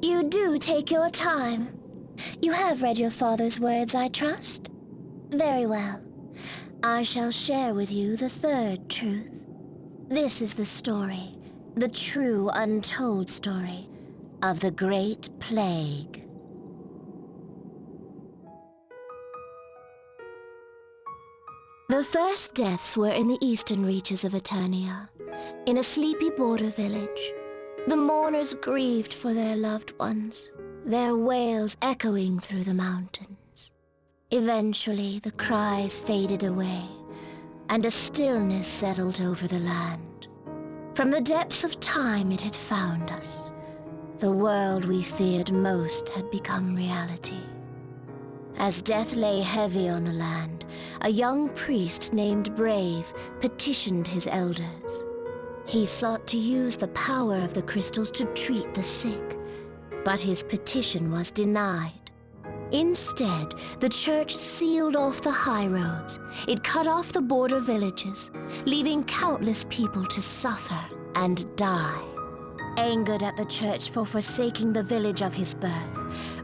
You do take your time. You have read your father's words, I trust? Very well. I shall share with you the third truth. This is the story, the true untold story, of the Great Plague. The first deaths were in the eastern reaches of Eternia, in a sleepy border village. The mourners grieved for their loved ones, their wails echoing through the mountains. Eventually, the cries faded away, and a stillness settled over the land. From the depths of time it had found us. The world we feared most had become reality. As death lay heavy on the land, a young priest named Brave petitioned his elders. He sought to use the power of the crystals to treat the sick, but his petition was denied. Instead, the church sealed off the high roads. It cut off the border villages, leaving countless people to suffer and die. Angered at the church for forsaking the village of his birth,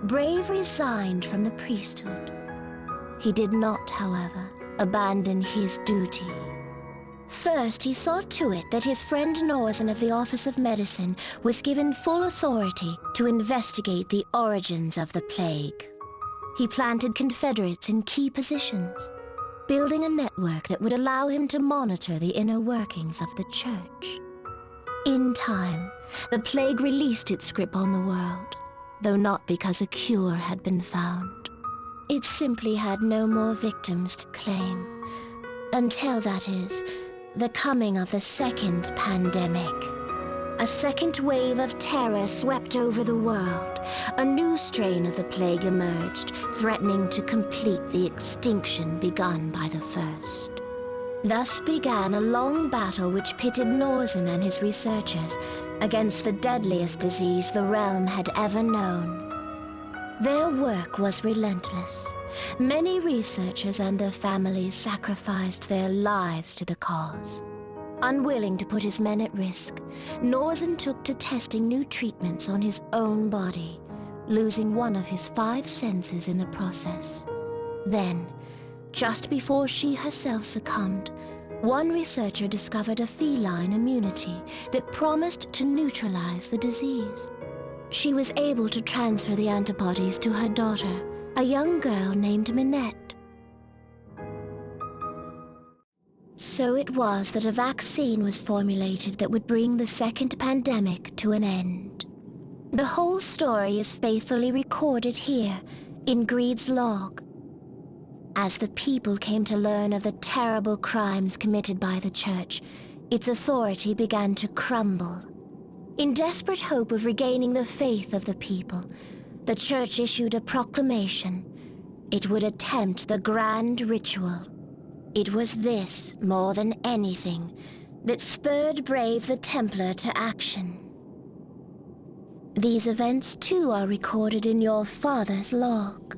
Brave resigned from the priesthood. He did not, however, abandon his duty. First, he saw to it that his friend Norzin of the Office of Medicine was given full authority to investigate the origins of the plague. He planted Confederates in key positions, building a network that would allow him to monitor the inner workings of the church. In time, the plague released its grip on the world, though not because a cure had been found. It simply had no more victims to claim. Until, that is, the coming of the second pandemic. A second wave of terror swept over the world. A new strain of the plague emerged, threatening to complete the extinction begun by the first. Thus began a long battle which pitted Norzin and his researchers against the deadliest disease the realm had ever known. Their work was relentless. Many researchers and their families sacrificed their lives to the cause. Unwilling to put his men at risk, Norzin took to testing new treatments on his own body, losing one of his 5 senses in the process. Then, just before she herself succumbed, one researcher discovered a feline immunity that promised to neutralize the disease. She was able to transfer the antibodies to her daughter, a young girl named Minette. So it was that a vaccine was formulated that would bring the second pandemic to an end. The whole story is faithfully recorded here, in Greed's log. As the people came to learn of the terrible crimes committed by the church, its authority began to crumble. In desperate hope of regaining the faith of the people, the church issued a proclamation. It would attempt the grand ritual. It was this, more than anything, that spurred Brave the Templar to action. These events too are recorded in your father's log.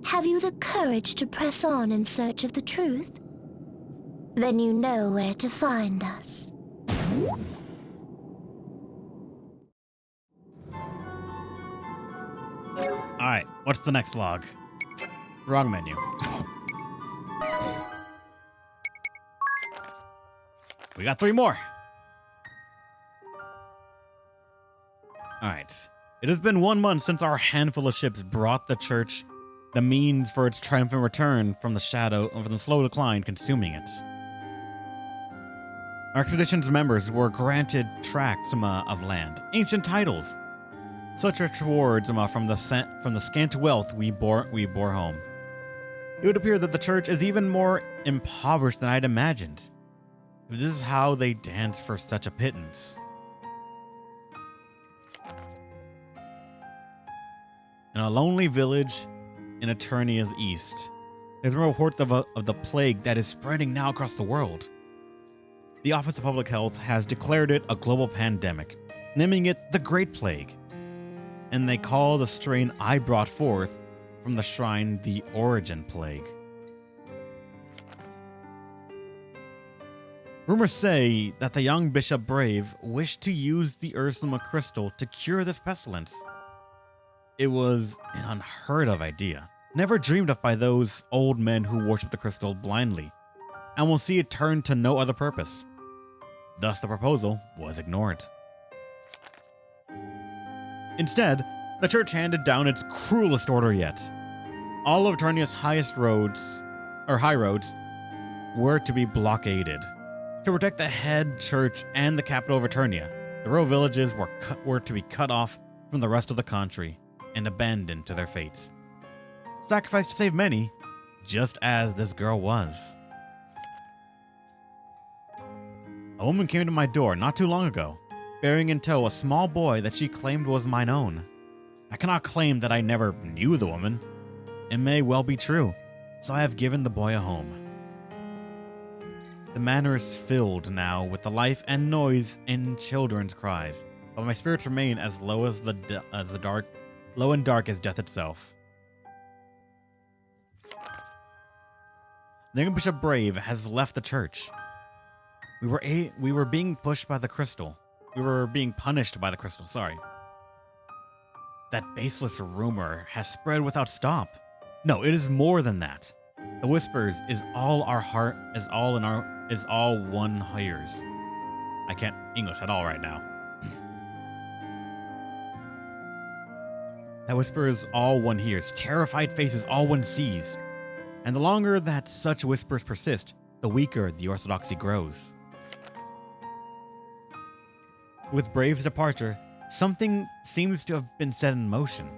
Have you the courage to press on in search of the truth? Then you know where to find us. Alright, what's the next log? Wrong menu. We got 3 more. Alright. It has been 1 month since our handful of ships brought the church the means for its triumphant return from the shadow and from the slow decline consuming it. Our expedition's members were granted tracts of land, ancient titles, such rich rewards from the scant wealth we bore home. It would appear that the church is even more impoverished than I'd imagined. If this is how they dance for such a pittance. In a lonely village in Eternia's east, there's reports of the plague that is spreading now across the world. The Office of Public Health has declared it a global pandemic, naming it the Great Plague. And they call the strain I brought forth from the shrine the Origin Plague. Rumors say that the young Bishop Brave wished to use the Ursula crystal to cure this pestilence. It was an unheard of idea, never dreamed of by those old men who worship the crystal blindly, and will see it turn to no other purpose. Thus, the proposal was ignored. Instead, the church handed down its cruelest order yet. All of Eternia's high roads, were to be blockaded. To protect the head church and the capital of Eternia, the rural villages were to be cut off from the rest of the country and abandoned to their fates. Sacrificed to save many, just as this girl was. A woman came to my door not too long ago, bearing in tow a small boy that she claimed was mine own. I cannot claim that I never knew the woman. It may well be true, so I have given the boy a home. The manor is filled now with the life and noise in children's cries, but my spirits remain as low as low and dark as death itself. The young Bishop Brave has left the church. We were being pushed by the crystal. We were being punished by the crystal, sorry. That baseless rumor has spread without stop. No, it is more than that. The whispers is all one hears. I can't English at all right now. That whisper is all one hears. Terrified faces all one sees. And the longer that such whispers persist, the weaker the orthodoxy grows. With Brave's departure, something seems to have been set in motion.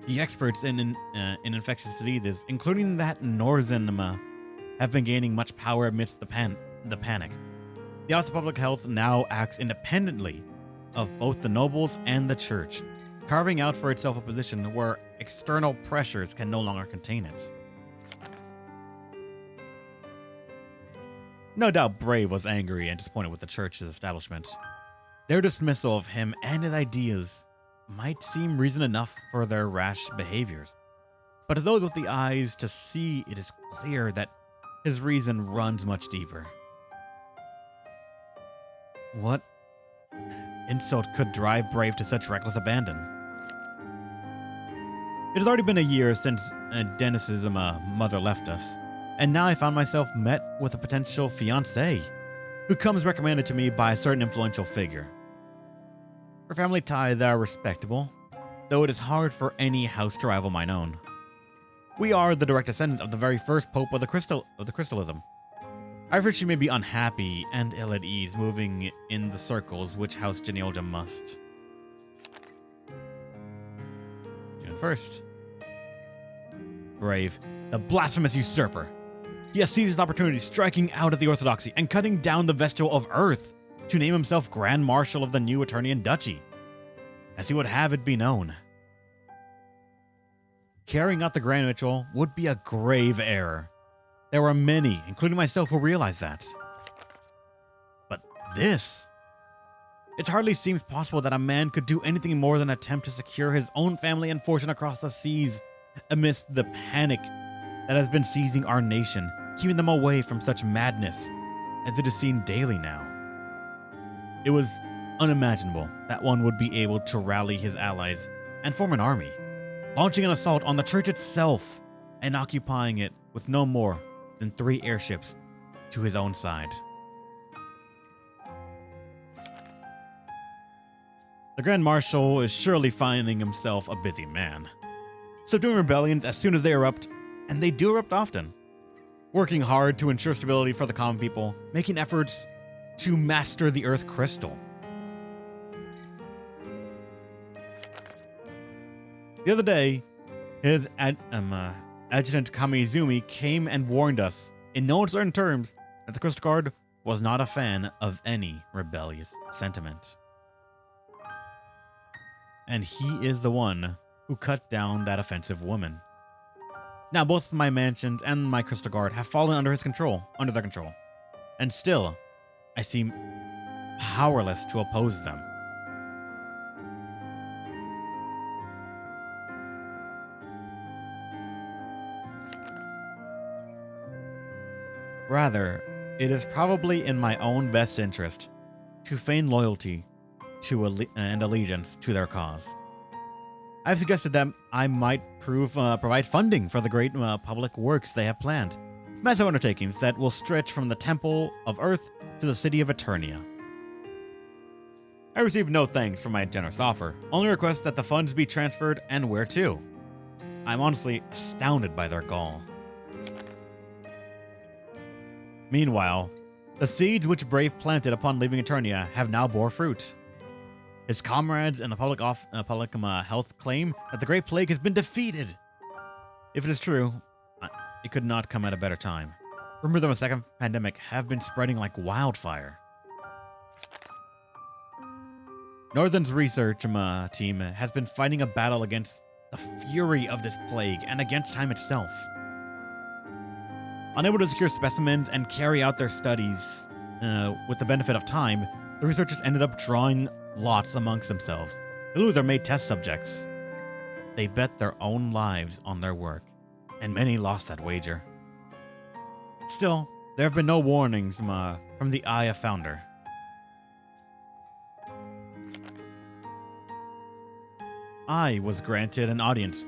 The experts in infectious diseases, including that Norzenema, have been gaining much power amidst the panic. The Office of Public Health now acts independently of both the nobles and the church, carving out for itself a position where external pressures can no longer contain it. No doubt Brave was angry and disappointed with the church's establishment. Their dismissal of him and his ideas might seem reason enough for their rash behaviors. But to those with the eyes to see, it is clear that his reason runs much deeper. What insult could drive Brave to such reckless abandon? It has already been a year since Dennis's mother left us, and now I found myself met with a potential fiancé, who comes recommended to me by a certain influential figure. Her family ties are respectable, though it is hard for any house to rival mine own. We are the direct descendants of the very first pope of the Crystalism. I fear she may be unhappy and ill at ease moving in the circles which House Genealogia must. June 1st. Brave, the blasphemous usurper. He has seized his opportunity, striking out at the orthodoxy and cutting down the vestal of Earth to name himself Grand Marshal of the new Eternian Duchy, as he would have it be known. Carrying out the grand ritual would be a grave error. There were many, including myself, who realized that. But this... It hardly seems possible that a man could do anything more than attempt to secure his own family and fortune across the seas amidst the panic that has been seizing our nation, keeping them away from such madness as it is seen daily now. It was unimaginable that one would be able to rally his allies and form an army, launching an assault on the church itself and occupying it with no more than 3 airships to his own side. The Grand Marshal is surely finding himself a busy man, subduing rebellions as soon as they erupt, and they do erupt often, working hard to ensure stability for the common people, making efforts to master the Earth Crystal. The other day, his adjutant Kamizumi came and warned us, in no uncertain terms, that the Crystal Guard was not a fan of any rebellious sentiment. And he is the one who cut down that offensive woman. Now both my mansions and my Crystal Guard have fallen under their control. And still, I seem powerless to oppose them. Rather, it is probably in my own best interest to feign loyalty to and allegiance to their cause. I've suggested that I might provide funding for the great public works they have planned. Massive undertakings that will stretch from the Temple of Earth to the city of Eternia. I received no thanks for my generous offer, only request that the funds be transferred and where to. I'm honestly astounded by their gall. Meanwhile, the seeds which Brave planted upon leaving Eternia have now bore fruit. His comrades and the public health claim that the Great Plague has been defeated. If it is true, it could not come at a better time. Rumors of a second pandemic have been spreading like wildfire. Northern's research team has been fighting a battle against the fury of this plague and against time itself. Unable to secure specimens and carry out their studies with the benefit of time, the researchers ended up drawing lots amongst themselves. Luther made test subjects. They bet their own lives on their work, and many lost that wager. Still, there have been no warnings from the Aya founder. I was granted an audience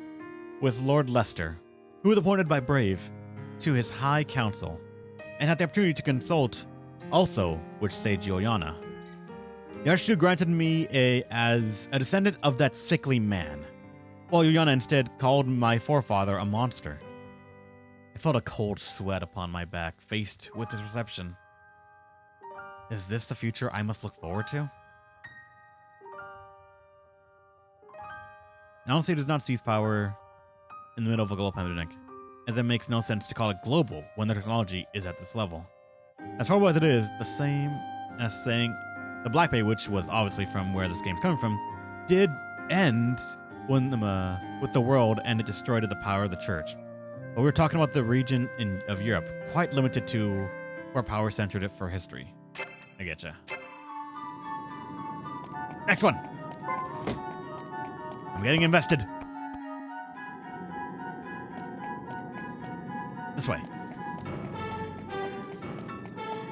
with Lord Lester, who was appointed by Brave to his high council, and had the opportunity to consult also with Sage Yoyana. The Archduke granted me as a descendant of that sickly man, while Yoyana instead called my forefather a monster. I felt a cold sweat upon my back, faced with this reception. Is this the future I must look forward to? Honestly, it does not seize power in the middle of a global pandemic, as it makes no sense to call it global when the technology is at this level. As horrible as it is, the same as saying the Black Plague, which was obviously from where this game's coming from, did end when with the world, and it destroyed the power of the church. But we were talking about the region of Europe, quite limited to where power centered it for history. I getcha. Next one. I'm getting invested. This way.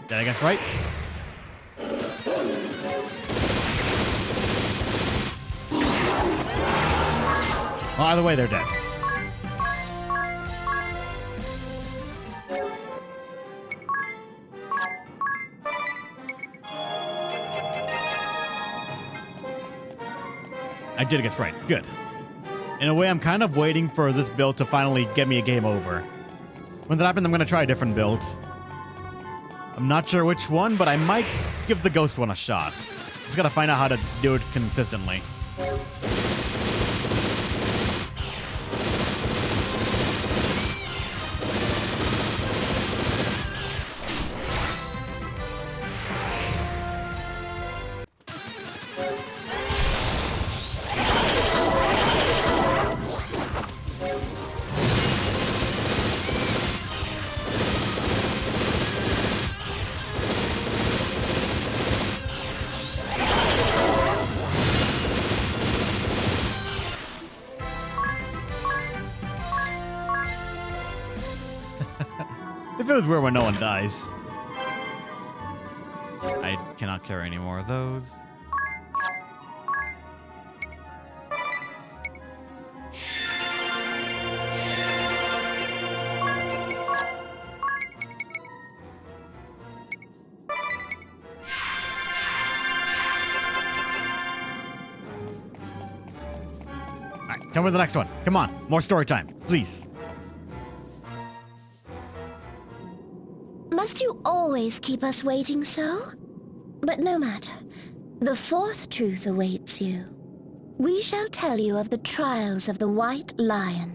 Did I guess right? Well, either way, they're dead. I did guess right. Good. In a way, I'm kind of waiting for this build to finally get me a game over. When that happens, I'm going to try different builds. I'm not sure which one, but I might give the ghost one a shot. Just got to find out how to do it consistently. It feels weird when no one dies. I cannot carry any more of those. Alright, tell me the next one. Come on, more story time, please. Must you always keep us waiting so? But no matter. The fourth truth awaits you. We shall tell you of the trials of the White Lion.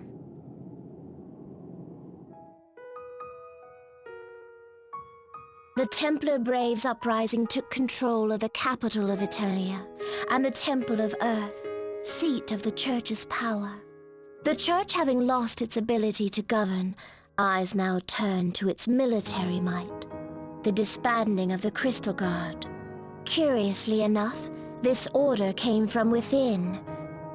The Templar Braves uprising took control of the capital of Eternia and the Temple of Earth, seat of the Church's power. The Church, having lost its ability to govern, eyes now turn to its military might, the disbanding of the Crystal Guard. Curiously enough, this order came from within,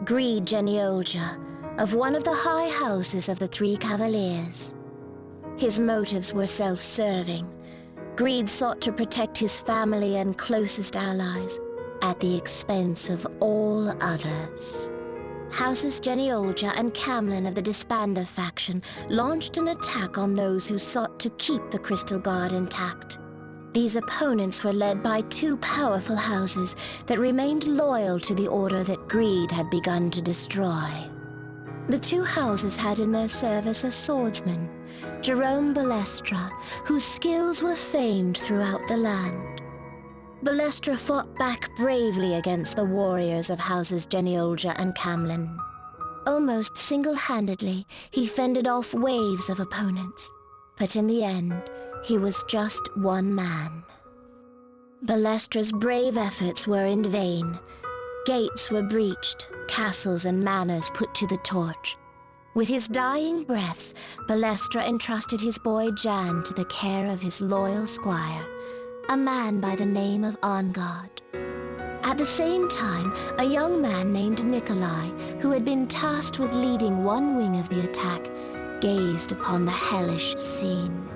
Greed Geniolja, of one of the high houses of the Three Cavaliers. His motives were self-serving, Greed sought to protect his family and closest allies at the expense of all others. Houses Genealja and Camlin of the Disbander faction launched an attack on those who sought to keep the Crystal Guard intact. These opponents were led by two powerful houses that remained loyal to the order that Greed had begun to destroy. The two houses had in their service a swordsman, Jerome Balestra, whose skills were famed throughout the land. Balestra fought back bravely against the warriors of houses Genealja and Camlin. Almost single-handedly, he fended off waves of opponents, but in the end, he was just one man. Balestra's brave efforts were in vain. Gates were breached, castles and manors put to the torch. With his dying breaths, Balestra entrusted his boy Jan to the care of his loyal squire, a man by the name of Angard. At the same time, a young man named Nikolai, who had been tasked with leading one wing of the attack, gazed upon the hellish scene.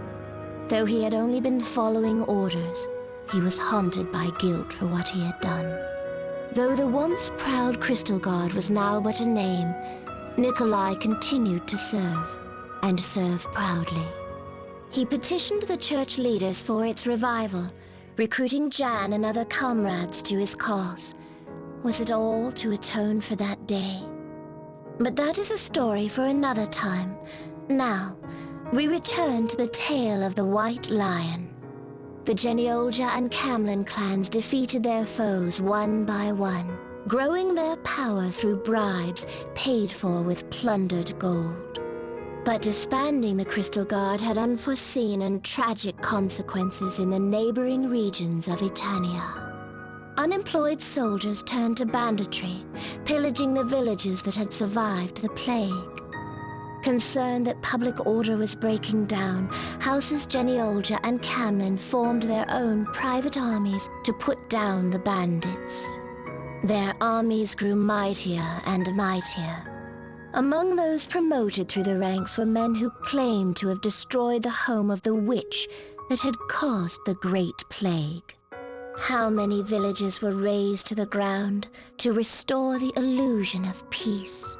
Though he had only been following orders, he was haunted by guilt for what he had done. Though the once proud Crystal Guard was now but a name, Nikolai continued to serve, and serve proudly. He petitioned the church leaders for its revival, recruiting Jan and other comrades to his cause. Was it all to atone for that day? But that is a story for another time. Now, we return to the tale of the White Lion. The Genealja and Camlin clans defeated their foes one by one, growing their power through bribes paid for with plundered gold. But disbanding the Crystal Guard had unforeseen and tragic consequences in the neighboring regions of Eternia. Unemployed soldiers turned to banditry, pillaging the villages that had survived the plague. Concerned that public order was breaking down, houses Genealja and Camlin formed their own private armies to put down the bandits. Their armies grew mightier and mightier. Among those promoted through the ranks were men who claimed to have destroyed the home of the witch that had caused the Great Plague. How many villages were razed to the ground to restore the illusion of peace?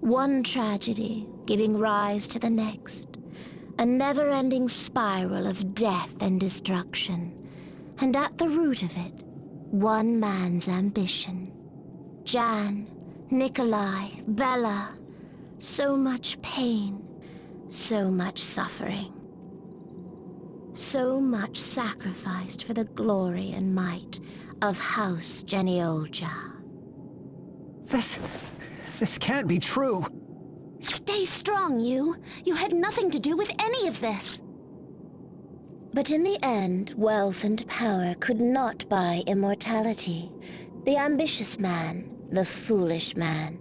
One tragedy giving rise to the next, a never-ending spiral of death and destruction, and at the root of it, one man's ambition. Jan, Nikolai, Bella, so much pain, so much suffering. So much sacrificed for the glory and might of House Genealja. This can't be true. Stay strong, you. You had nothing to do with any of this. But in the end, wealth and power could not buy immortality. The ambitious man, the foolish man,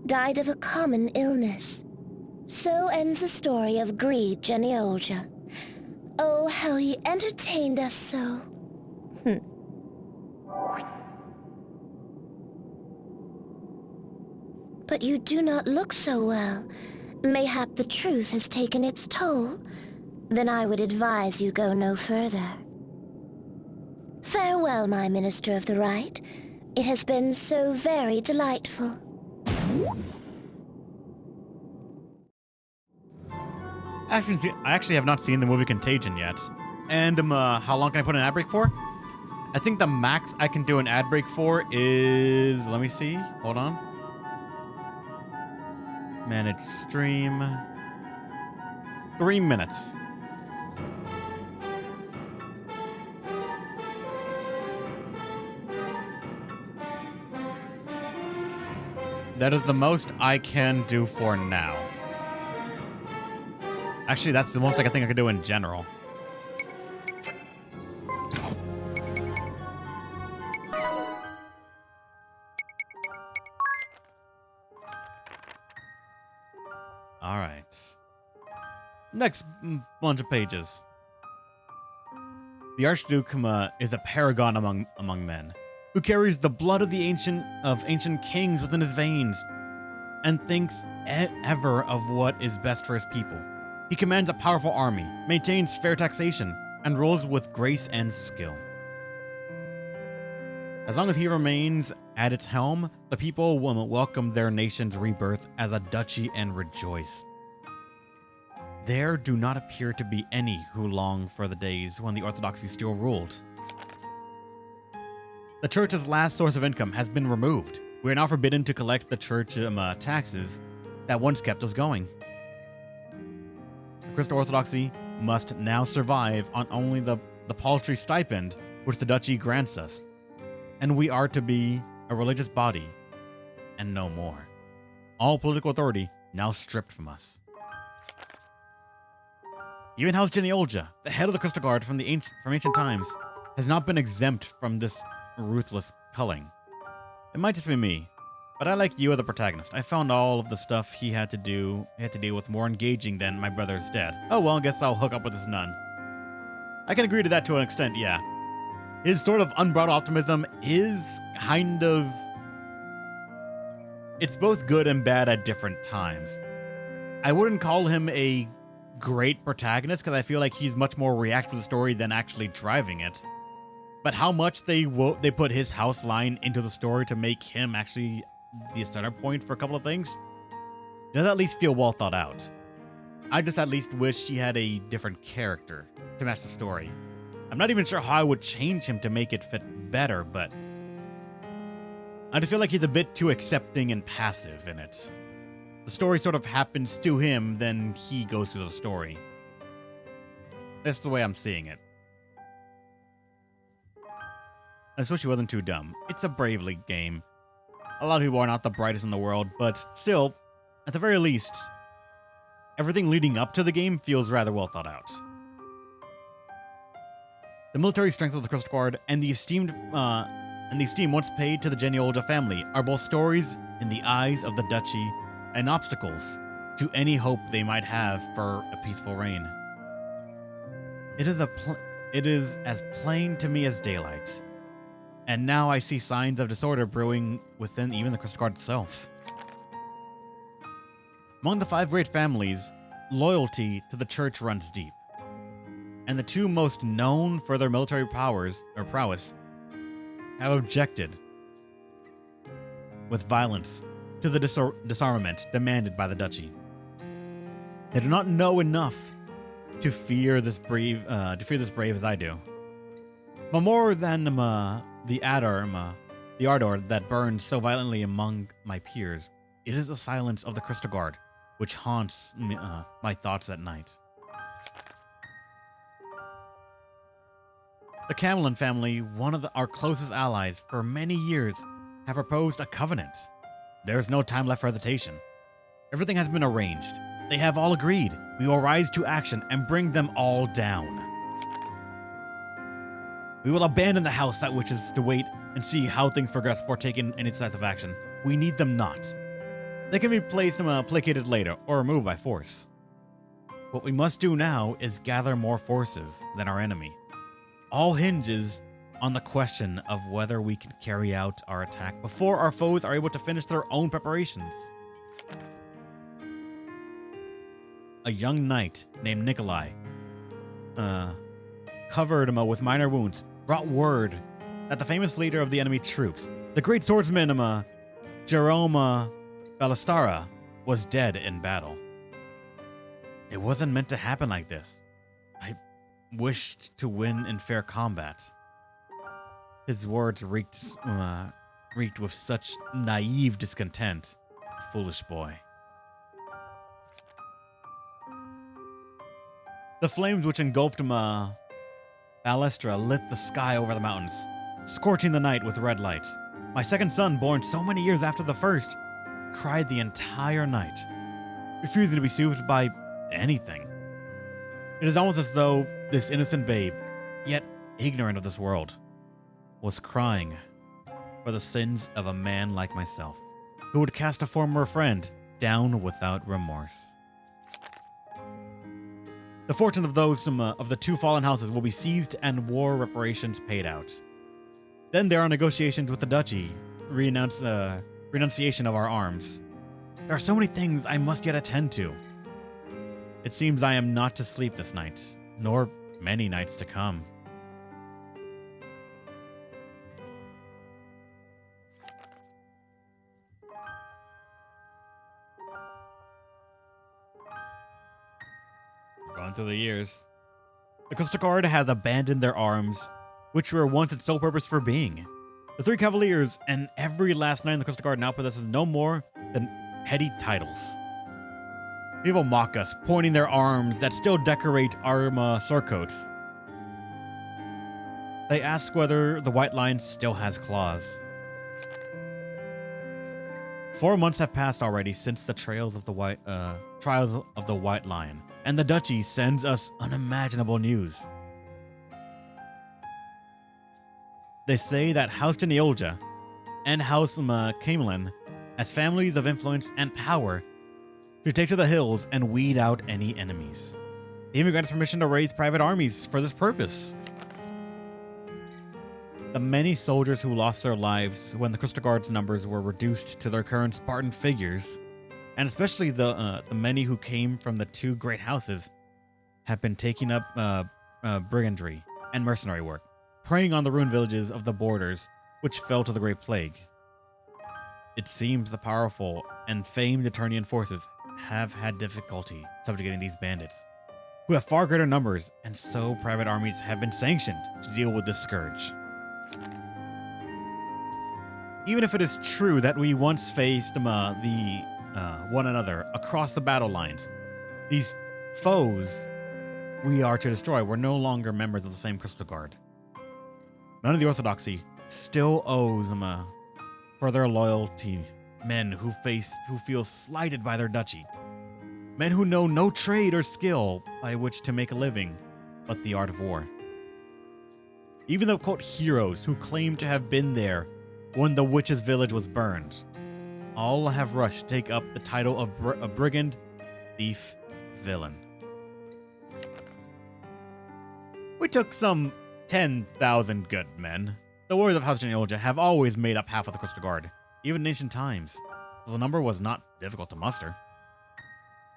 died of a common illness. So ends the story of Greed Genealja. Oh, how he entertained us so. But you do not look so well. Mayhap the truth has taken its toll. Then I would advise you go no further. Farewell, my Minister of the Right. It has been so very delightful. I actually have not seen the movie Contagion yet. And how long can I put an ad break for? I think the max I can do an ad break for is... Let me see. Hold on. Manage stream. 3 minutes. That is the most I can do for now. Actually, that's the most I think I could do in general. All right. Next bunch of pages. The Archduke is a paragon among men, who carries the blood of the ancient kings within his veins, and thinks ever of what is best for his people. He commands a powerful army, maintains fair taxation, and rules with grace and skill. As long as he remains at its helm, the people will welcome their nation's rebirth as a duchy and rejoice. There do not appear to be any who long for the days when the Orthodoxy still ruled. The church's last source of income has been removed. We are now forbidden to collect the church taxes that once kept us going. The Crystal Orthodoxy must now survive on only the paltry stipend which the duchy grants us, and we are to be a religious body and no more. All political authority now stripped from us. Even House Genealogia, the head of the Crystal Guard from ancient times, has not been exempt from this ruthless culling. It might just be me, but I like you as the protagonist. I found all of the stuff he had to deal with more engaging than my brother's dead. Oh well, I guess I'll hook up with this nun. I can agree to that to an extent, yeah. His sort of unbridled optimism is kind of... It's both good and bad at different times. I wouldn't call him a great protagonist because I feel like he's much more reactive to the story than actually driving it. But how much they put his house line into the story to make him actually the center point for a couple of things does at least feel well thought out. I just at least wish he had a different character to match the story. I'm not even sure how I would change him to make it fit better, but I just feel like he's a bit too accepting and passive in it. The story sort of happens to him, then he goes through the story. That's the way I'm seeing it. I just wish he wasn't too dumb. It's a Bravely game. A lot of people are not the brightest in the world, but still, at the very least, everything leading up to the game feels rather well thought out. The military strength of the Crystal Guard and the esteem once paid to the Genealogia family are both stories in the eyes of the duchy and obstacles to any hope they might have for a peaceful reign. It is as plain to me as daylight, and now I see signs of disorder brewing within even the Crystal Guard itself. Among the 5 great families, loyalty to the church runs deep, and the 2 most known for their military prowess have objected with violence to the disarmament demanded by the duchy. They do not know enough to fear this brave as I do. But more than the ardor that burns so violently among my peers, it is the silence of the Crystal Guard which haunts my thoughts at night. The Camelon family, one of our closest allies for many years, have proposed a covenant. There is no time left for hesitation. Everything has been arranged. They have all agreed. We will rise to action and bring them all down. We will abandon the house that wishes to wait and see how things progress before taking any decisive action. We need them not. They can be placated later or removed by force. What we must do now is gather more forces than our enemy. All hinges on the question of whether we can carry out our attack before our foes are able to finish their own preparations. A young knight named Nikolai, covered with minor wounds, brought word that the famous leader of the enemy troops, the great swordsman Jerome Ballestara, was dead in battle. It wasn't meant to happen like this. I wished to win in fair combat. His words reeked with such naive discontent. Foolish boy. The flames which engulfed Balestra lit the sky over the mountains, scorching the night with red light. My second son, born so many years after the first, cried the entire night, refusing to be soothed by anything. It is almost as though this innocent babe, yet ignorant of this world, was crying for the sins of a man like myself, who would cast a former friend down without remorse. The fortunes of those of the 2 fallen houses will be seized and war reparations paid out. Then there are negotiations with the duchy, renunciation of our arms. There are so many things I must yet attend to. It seems I am not to sleep this night, nor many nights to come. Gone through the years. The Coast Guard has abandoned their arms, which were once its sole purpose for being. The three Cavaliers and every last knight in the Coast Guard now possesses no more than petty titles. People mock us, pointing their arms that still decorate our surcoats. They ask whether the White Lion still has claws. 4 months have passed already since the trials of the White Lion, and the Duchy sends us unimaginable news. They say that House Genealja and House Camelin, as families of influence and power, should take to the hills and weed out any enemies. They even granted permission to raise private armies for this purpose. The many soldiers who lost their lives when the Crystal Guard's numbers were reduced to their current Spartan figures, and especially the many who came from the two great houses, have been taking up brigandry and mercenary work, preying on the ruined villages of the borders, which fell to the Great Plague. It seems the powerful and famed Eternian forces have had difficulty subjugating these bandits, who have far greater numbers, and so private armies have been sanctioned to deal with this scourge. Even if it is true that we once faced one another across the battle lines, these foes we are to destroy were no longer members of the same Crystal Guard. None of the Orthodoxy still owes them for their loyalty men who feel slighted by their duchy, men who know no trade or skill by which to make a living but the art of war. Even the quote heroes who claim to have been there when the witch's village was burned, all have rushed to take up the title of brigand, thief, villain. We took some 10,000 good men. The warriors of House Genealja have always made up half of the Crystal Guard, even in ancient times, so the number was not difficult to muster.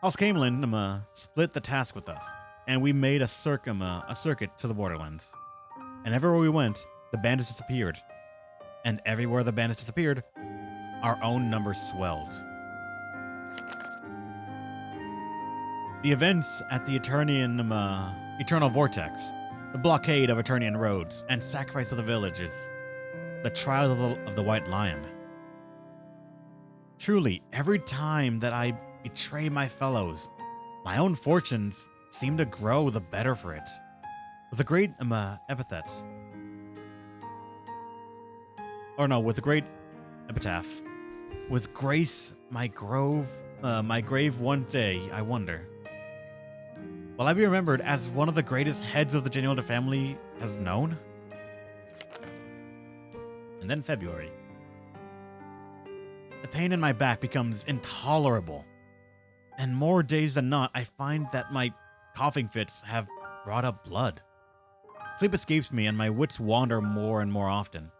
House Camelin split the task with us, and we made a circuit to the borderlands. And everywhere we went, the bandits disappeared. And everywhere the bandits disappeared, our own numbers swelled. The events at the Eternal Vortex, the blockade of Eternian roads, and sacrifice of the villages, the trials of the White Lion. Truly, every time that I betray my fellows, my own fortunes seem to grow the better for it. With a great epitaph. With grace, my grave one day, I wonder. Will I be remembered as one of the greatest heads of the Genealja family has known? And then February. The pain in my back becomes intolerable. And more days than not, I find that my coughing fits have brought up blood. Sleep escapes me and my wits wander more and more often.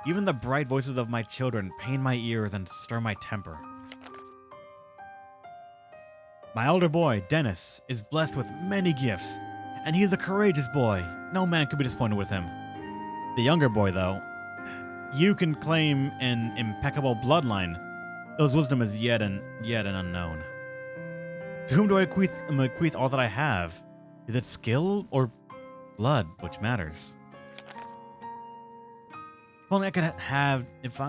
Even the bright voices of my children pain my ears and stir my temper. My elder boy, Dennis, is blessed with many gifts, and he is a courageous boy. No man could be disappointed with him. The younger boy, though, you can claim an impeccable bloodline, though his wisdom is yet an unknown. To whom do I bequeath all that I have? Is it skill or blood which matters? If only I could have, if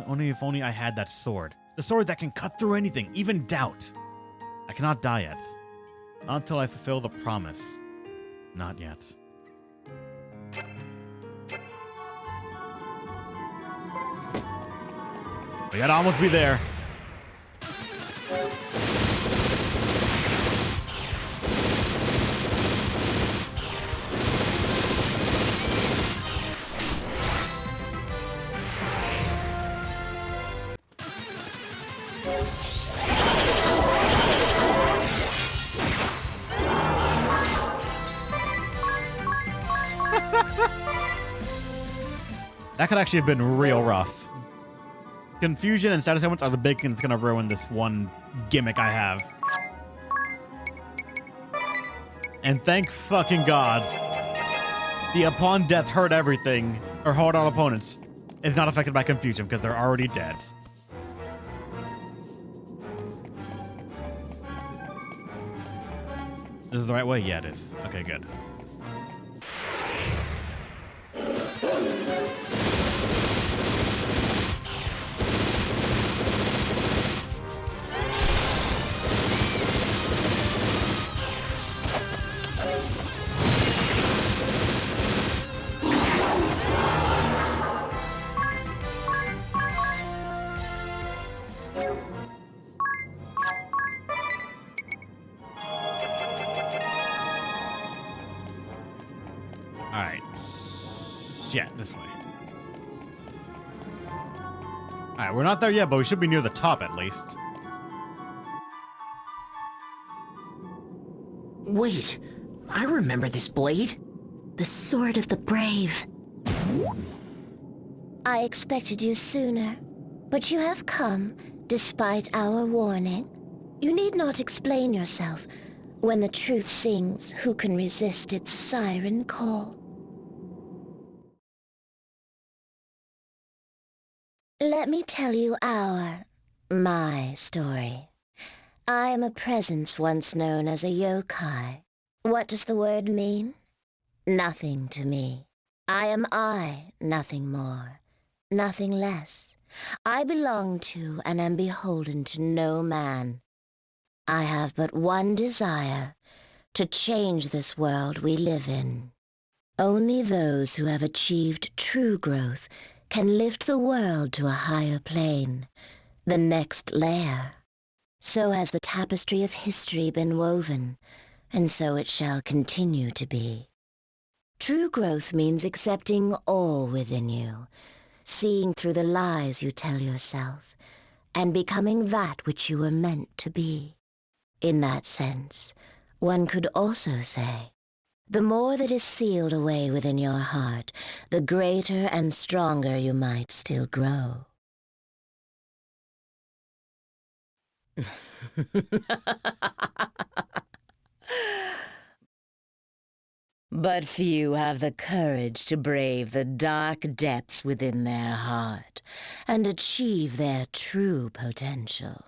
only I had that sword. The sword that can cut through anything, even doubt. I cannot die yet. Not until I fulfill the promise. Not yet. We gotta almost be there. That could actually have been real rough. Confusion and status ailments are the big thing that's going to ruin this one gimmick I have. And thank fucking God, the upon death hurt everything, or hold all opponents, is not affected by confusion because they're already dead. This is the right way? Yeah, it is. Okay, good. Alright. Yeah, this way. Alright, we're not there yet, but we should be near the top at least. Wait, I remember this blade. The Sword of the Brave. I expected you sooner, but you have come, despite our warning. You need not explain yourself. When the truth sings, who can resist its siren call? Let me tell you my story. I am a presence once known as a yokai. What does the word mean? Nothing to me. I am I, nothing more, nothing less. I belong to and am beholden to no man. I have but one desire, to change this world we live in. Only those who have achieved true growth can lift the world to a higher plane, the next layer. So has the tapestry of history been woven, and so it shall continue to be. True growth means accepting all within you, seeing through the lies you tell yourself, and becoming that which you were meant to be. In that sense, one could also say, the more that is sealed away within your heart, the greater and stronger you might still grow. But few have the courage to brave the dark depths within their heart and achieve their true potential.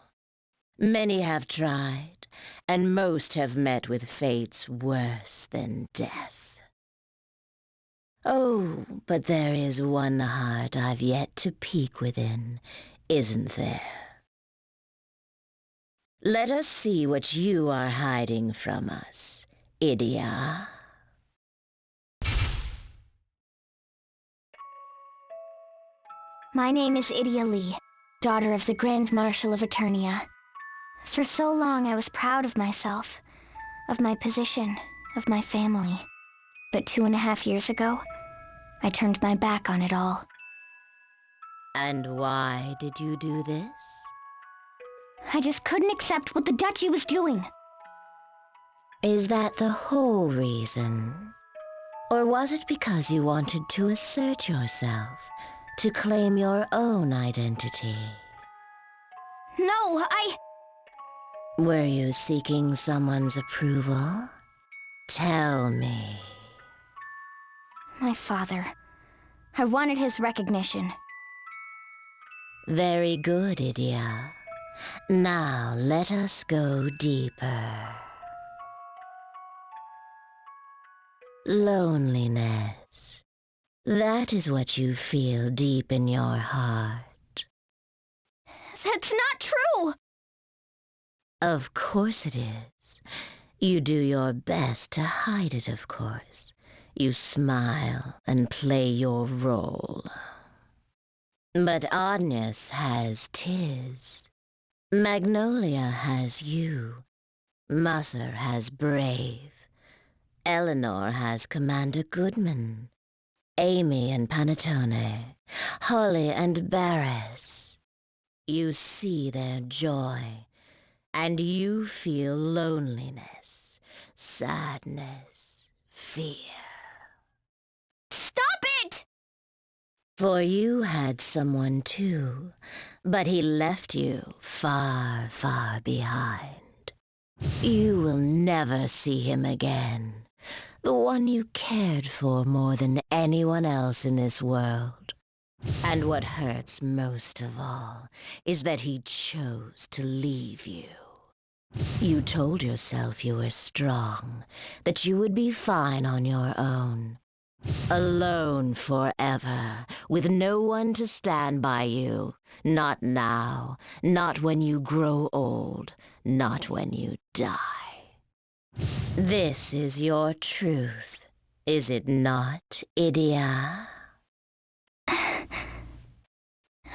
Many have tried, and most have met with fates worse than death. Oh, but there is one heart I've yet to peek within, isn't there? Let us see what you are hiding from us, Idia. My name is Idia Lee, daughter of the Grand Marshal of Eternia. For so long I was proud of myself, of my position, of my family. But 2.5 years ago, I turned my back on it all. And why did you do this? I just couldn't accept what the Duchy was doing. Is that the whole reason? Or was it because you wanted to assert yourself, to claim your own identity? No, Were you seeking someone's approval? Tell me. My father. I wanted his recognition. Very good, Idia. Now let us go deeper. Loneliness. That is what you feel deep in your heart. That's not true! Of course it is. You do your best to hide it, of course. You smile and play your role. But Oddness has Tiz. Magnolia has you. Musser has Brave. Eleanor has Commander Goodman. Amy and Panettone. Holly and Barris. You see their joy, and you feel loneliness, sadness, fear. Stop it! For you had someone too, but he left you far, far behind. You will never see him again. The one you cared for more than anyone else in this world. And what hurts most of all is that he chose to leave you. You told yourself you were strong, that you would be fine on your own. Alone forever, with no one to stand by you. Not now, not when you grow old, not when you die. This is your truth, is it not, Idia?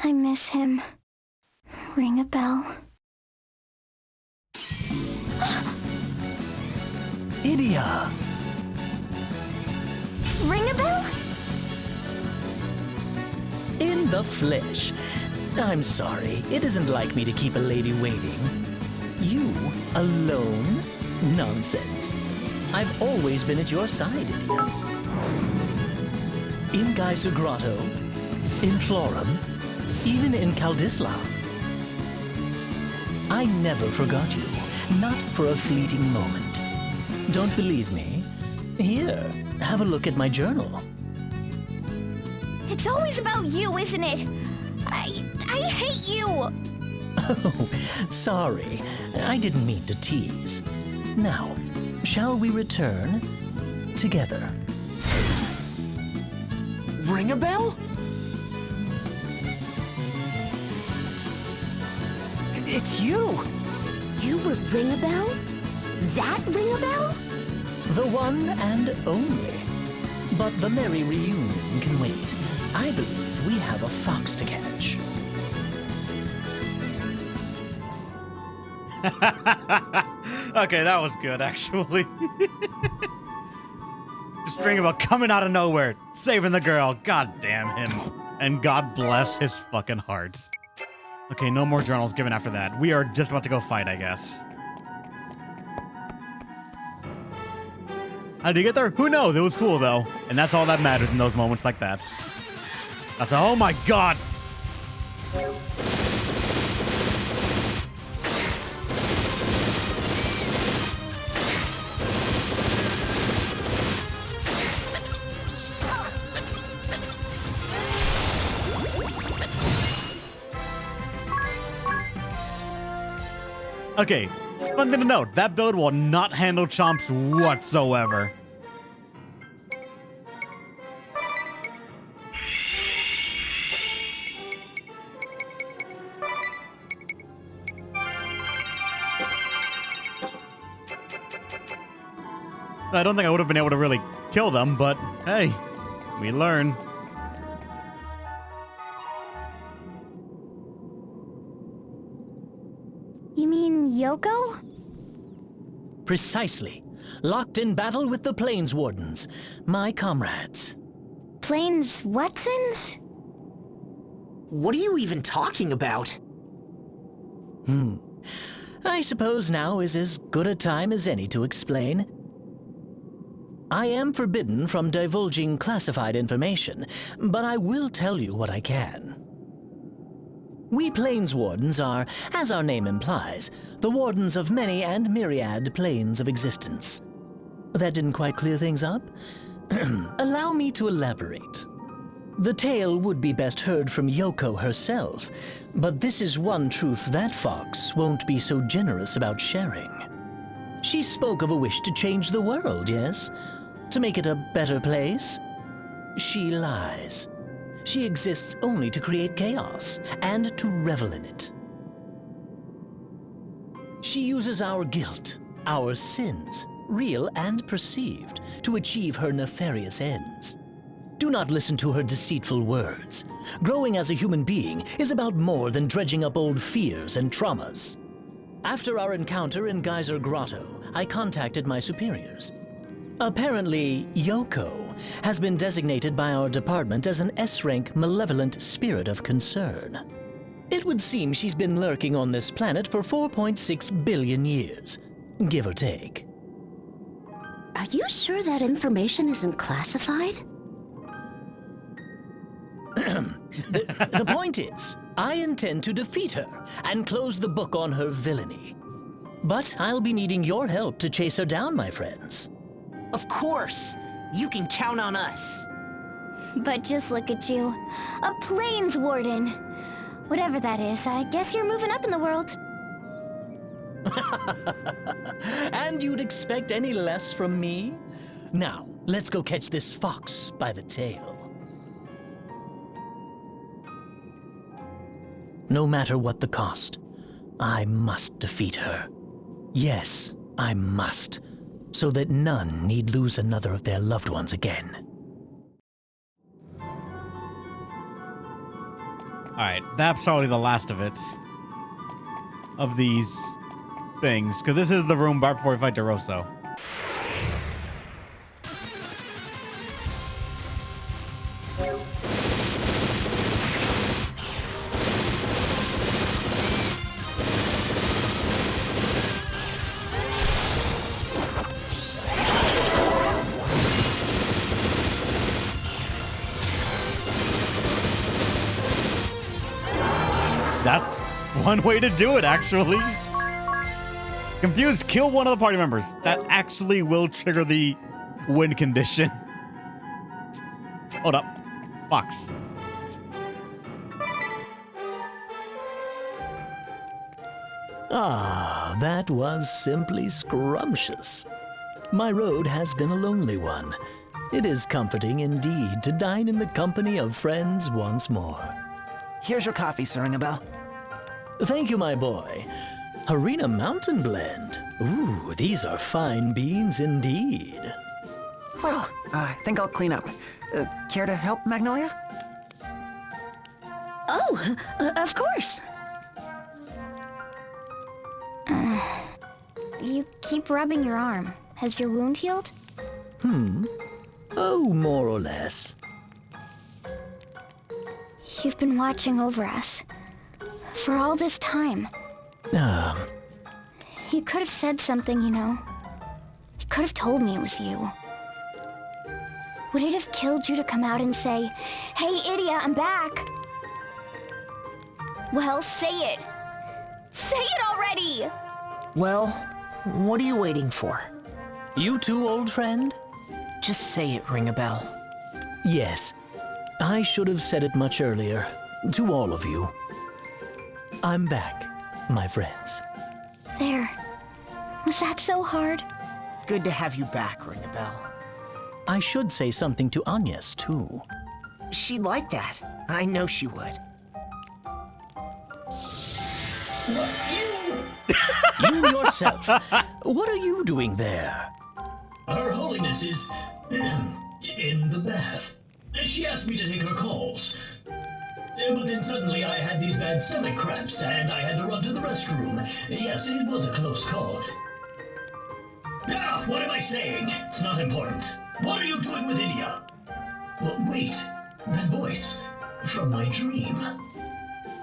I miss him. Ring a bell. Idia! Ring a bell? In the flesh. I'm sorry, it isn't like me to keep a lady waiting. You, alone? Nonsense. I've always been at your side, Idia. In Geyser Grotto, in Florum, even in Kaldisla. I never forgot you, not for a fleeting moment. Don't believe me? Here, have a look at my journal. It's always about you, isn't it? I hate you! Oh, sorry. I didn't mean to tease. Now, shall we return together? Ring a bell? It's you! You were Ring-a-Bell? That Ring-a-Bell? The one and only. But the merry reunion can wait. I believe we have a fox to catch. Okay, that was good, actually. Just bring about coming out of nowhere, saving the girl. God damn him. And God bless his fucking heart. Okay, no more journals given after that. We are just about to go fight, I guess. How did you get there? Who knows? It was cool, though. And that's all that matters in those moments like that. That's oh my god! Okay, fun thing to note, that build will not handle chomps whatsoever. I don't think I would have been able to really kill them, but hey, we learn. You mean Yoko? Precisely. Locked in battle with the Plains Wardens, my comrades. Plains Watsons? What are you even talking about? I suppose now is as good a time as any to explain. I am forbidden from divulging classified information, but I will tell you what I can. We Plains Wardens are, as our name implies, the wardens of many and myriad planes of existence. That didn't quite clear things up? Allow me to elaborate. The tale would be best heard from Yoko herself, but this is one truth that fox won't be so generous about sharing. She spoke of a wish to change the world, yes? To make it a better place? She lies. She exists only to create chaos and to revel in it. She uses our guilt, our sins, real and perceived, to achieve her nefarious ends. Do not listen to her deceitful words. Growing as a human being is about more than dredging up old fears and traumas. After our encounter in Geyser Grotto, I contacted my superiors. Apparently, Yoko has been designated by our department as an S-rank malevolent spirit of concern. It would seem she's been lurking on this planet for 4.6 billion years, give or take. Are you sure that information isn't classified? The point is, I intend to defeat her and close the book on her villainy. But I'll be needing your help to chase her down, my friends. Of course. You can count on us. But just look at you. A plains warden. Whatever that is, I guess you're moving up in the world. And you'd expect any less from me? Now, let's go catch this fox by the tail. No matter what the cost, I must defeat her. Yes, I must, so that none need lose another of their loved ones again. Alright, that's probably the last of it. Of these things. Because this is the room right before we fight DeRosso. That's one way to do it, actually. Confused, kill one of the party members. That actually will trigger the win condition. Hold up. Fox. Ah, that was simply scrumptious. My road has been a lonely one. It is comforting indeed to dine in the company of friends once more. Here's your coffee, Sir Ringabel. Thank you, my boy. Harina Mountain Blend. Ooh, these are fine beans indeed. Well, I think I'll clean up. Care to help, Magnolia? Oh, of course. You keep rubbing your arm. Has your wound healed? Oh, more or less. You've been watching over us. For all this time. He could have said something, you know. He could have told me it was you. Would it have killed you to come out and say, "Hey, Idia, I'm back"? Well, say it. Say it already! Well, what are you waiting for? You too, old friend? Just say it, Ringabel. Yes. I should have said it much earlier. To all of you. I'm back, my friends. There. Was that so hard? Good to have you back, Ringabel. I should say something to Agnes, too. She'd like that. I know she would. You yourself. What are you doing there? Her Holiness is in the bath. She asked me to take her calls. But then suddenly I had these bad stomach cramps and I had to run to the restroom. Yes, it was a close call. Ah, what am I saying? It's not important. What are you doing with Idia? Well, wait, that voice from my dream.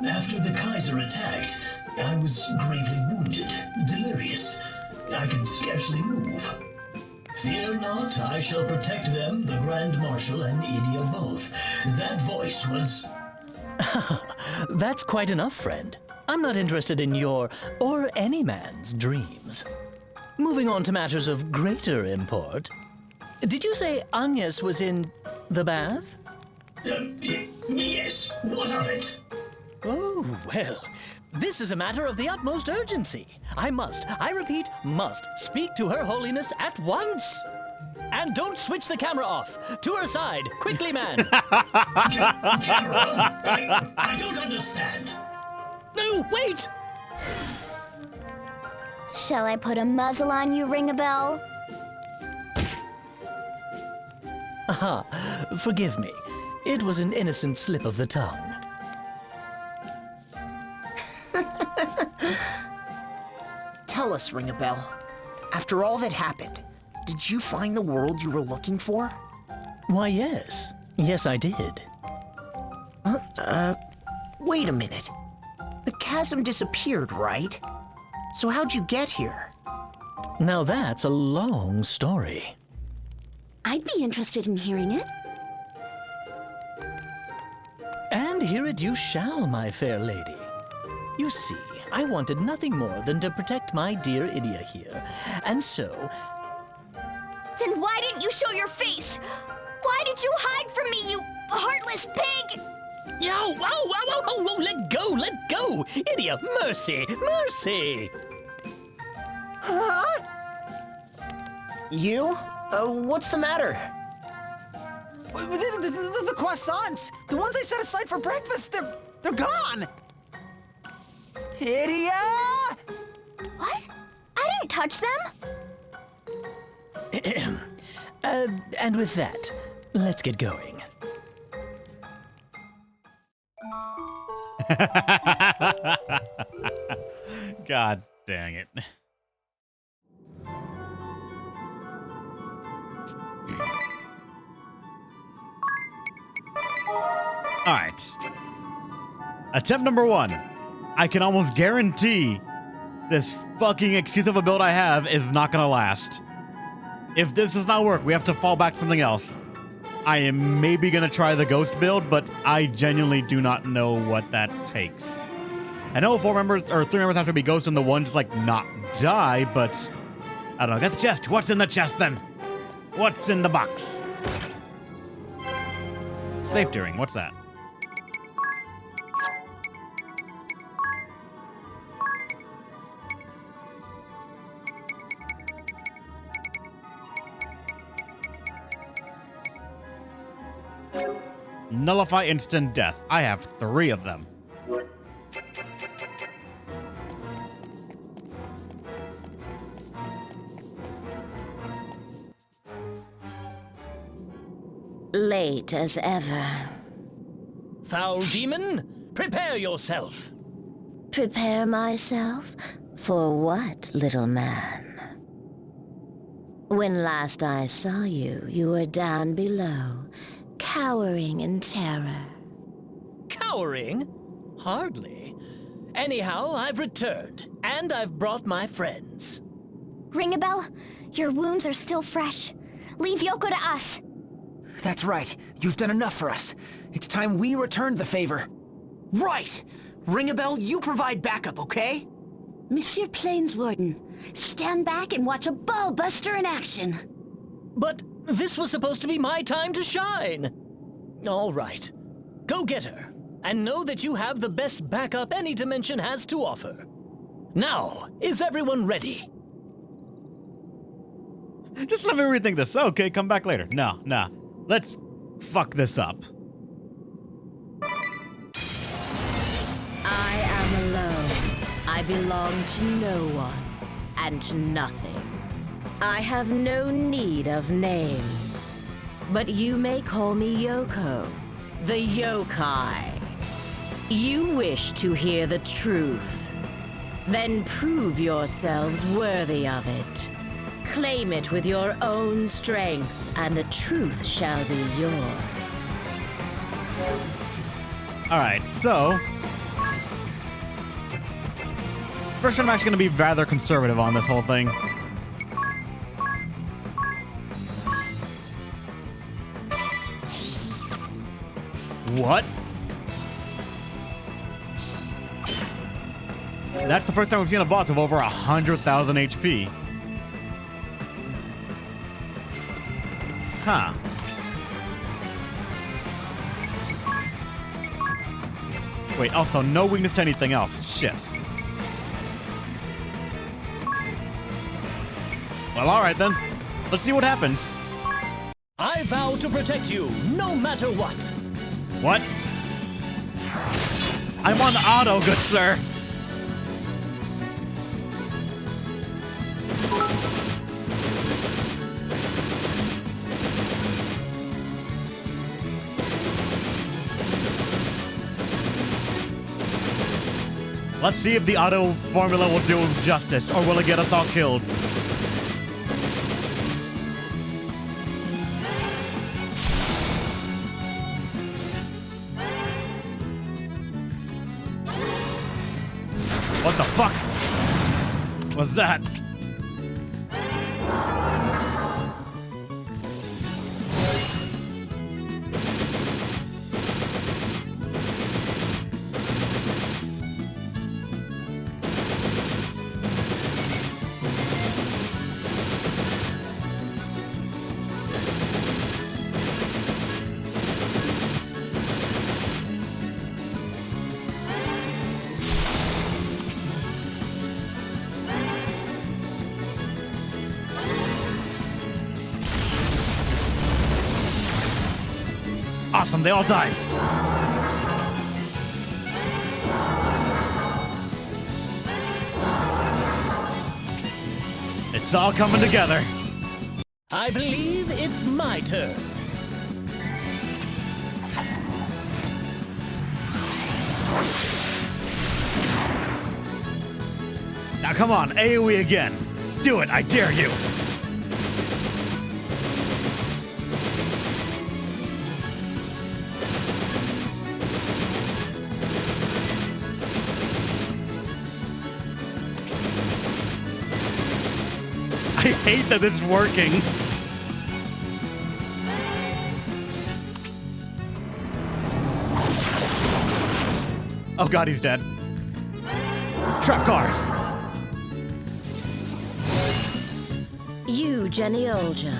After the Kaiser attacked, I was gravely wounded, delirious. I could scarcely move. Fear not, I shall protect them, the Grand Marshal and Idia both. That voice was... That's quite enough, friend. I'm not interested in your, or any man's, dreams. Moving on to matters of greater import. Did you say Agnes was in the bath? Yes, what of it? Oh, well, this is a matter of the utmost urgency. I repeat, must speak to Her Holiness at once. And don't switch the camera off. To her side, quickly, man. Camera? I don't understand. No, wait! Shall I put a muzzle on you, Ringabel? Aha, forgive me. It was an innocent slip of the tongue. Tell us, Ringabel. After all that happened, did you find the world you were looking for? Why, yes. Yes, I did. Wait a minute. The chasm disappeared, right? So how'd you get here? Now that's a long story. I'd be interested in hearing it. And hear it you shall, my fair lady. You see, I wanted nothing more than to protect my dear Idia here. And so, Then why didn't you show your face? Why did you hide from me, you heartless pig? yo, whoa, let go, Idia, mercy, mercy. Huh? You? What's the matter? The croissants! The ones I set aside for breakfast, they're gone! Idia! What? I didn't touch them. And with that, let's get going. God dang it. All right. Attempt number 1. I can almost guarantee this fucking excuse of a build I have is not gonna last. If this does not work, we have to fall back to something else. I am maybe gonna try the ghost build, but I genuinely do not know what that takes. I know 3 members have to be ghost and the one just like not die, but I don't know. Got the chest. What's in the chest then? What's in the box? Safe steering. What's that? Nullify instant death. I have 3 of them. Late as ever. Foul demon, prepare yourself. Prepare myself? For what, little man? When last I saw you, you were down below, cowering in terror. Cowering? Hardly. Anyhow, I've returned, and I've brought my friends. Ring-a-bell, your wounds are still fresh. Leave Yoko to us. That's right. You've done enough for us. It's time we returned the favor. Right! Ring-a-bell, you provide backup, okay? Monsieur Plainswarden, stand back and watch a ball buster in action. But this was supposed to be my time to shine. All right. Go get her, and know that you have the best backup any dimension has to offer. Now, is everyone ready? Just let me rethink this. Okay, come back later. No. Let's fuck this up. I am alone. I belong to no one and to nothing. I have no need of names. But you may call me Yoko, the yokai. You wish to hear the truth. Then prove yourselves worthy of it. Claim it with your own strength, and the truth shall be yours. Alright, so first I'm actually going to be rather conservative on this whole thing. What? That's the first time we've seen a boss of over 100,000 HP. Huh. Wait, also, no weakness to anything else. Shit. Well, alright then. Let's see what happens. I vow to protect you, no matter what. What? I'm on auto, good sir. Let's see if the auto formula will do him justice, or will it get us all killed? What the fuck was that? Awesome, they all died. It's all coming together. I believe it's my turn. Now come on, AoE again. Do it, I dare you. I hate that it's working. Oh god, he's dead. Trap card. You, Geneolja,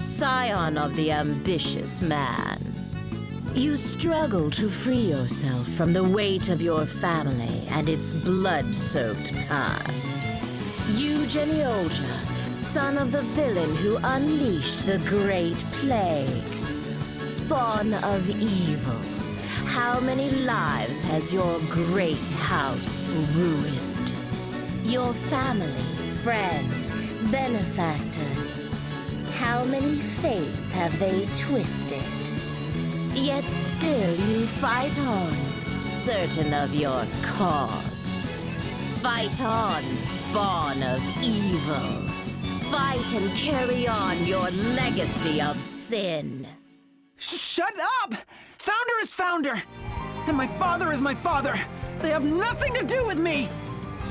scion of the ambitious man. You struggle to free yourself from the weight of your family and its blood-soaked past. You, Geneolja, son of the villain who unleashed the Great Plague. Spawn of evil. How many lives has your great house ruined? Your family, friends, benefactors. How many fates have they twisted? Yet still you fight on, certain of your cause. Fight on, spawn of evil. Fight and carry on your legacy of sin. Shut up! Founder is Founder! And my father is my father! They have nothing to do with me!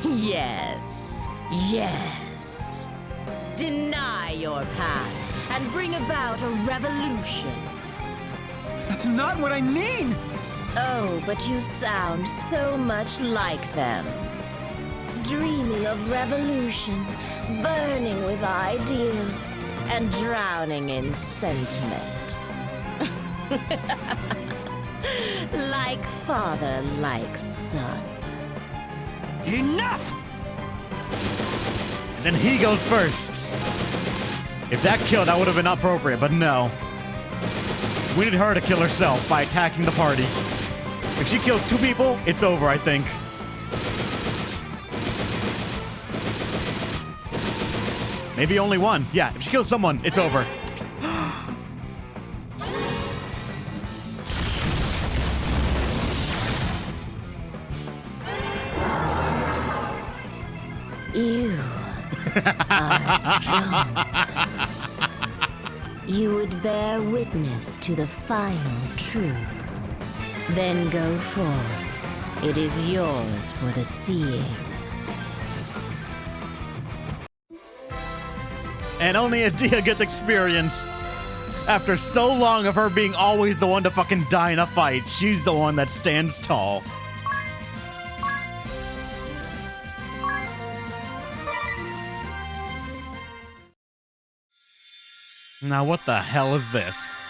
Yes, yes. Deny your past and bring about a revolution. That's not what I mean! Oh, but you sound so much like them. Dreaming of revolution, burning with ideals, and drowning in sentiment. Like father, like son. Enough! And then he goes first. If that killed, that would have been appropriate, but no. We need her to kill herself by attacking the party. If she kills 2 people, it's over, I think. Maybe only 1. Yeah, if she kills someone, it's over. You are strong. You would bear witness to the final truth. Then go forth. It is yours for the seeing. And only Edea gets experience. After so long of her being always the one to fucking die in a fight, she's the one that stands tall. Now what the hell is this?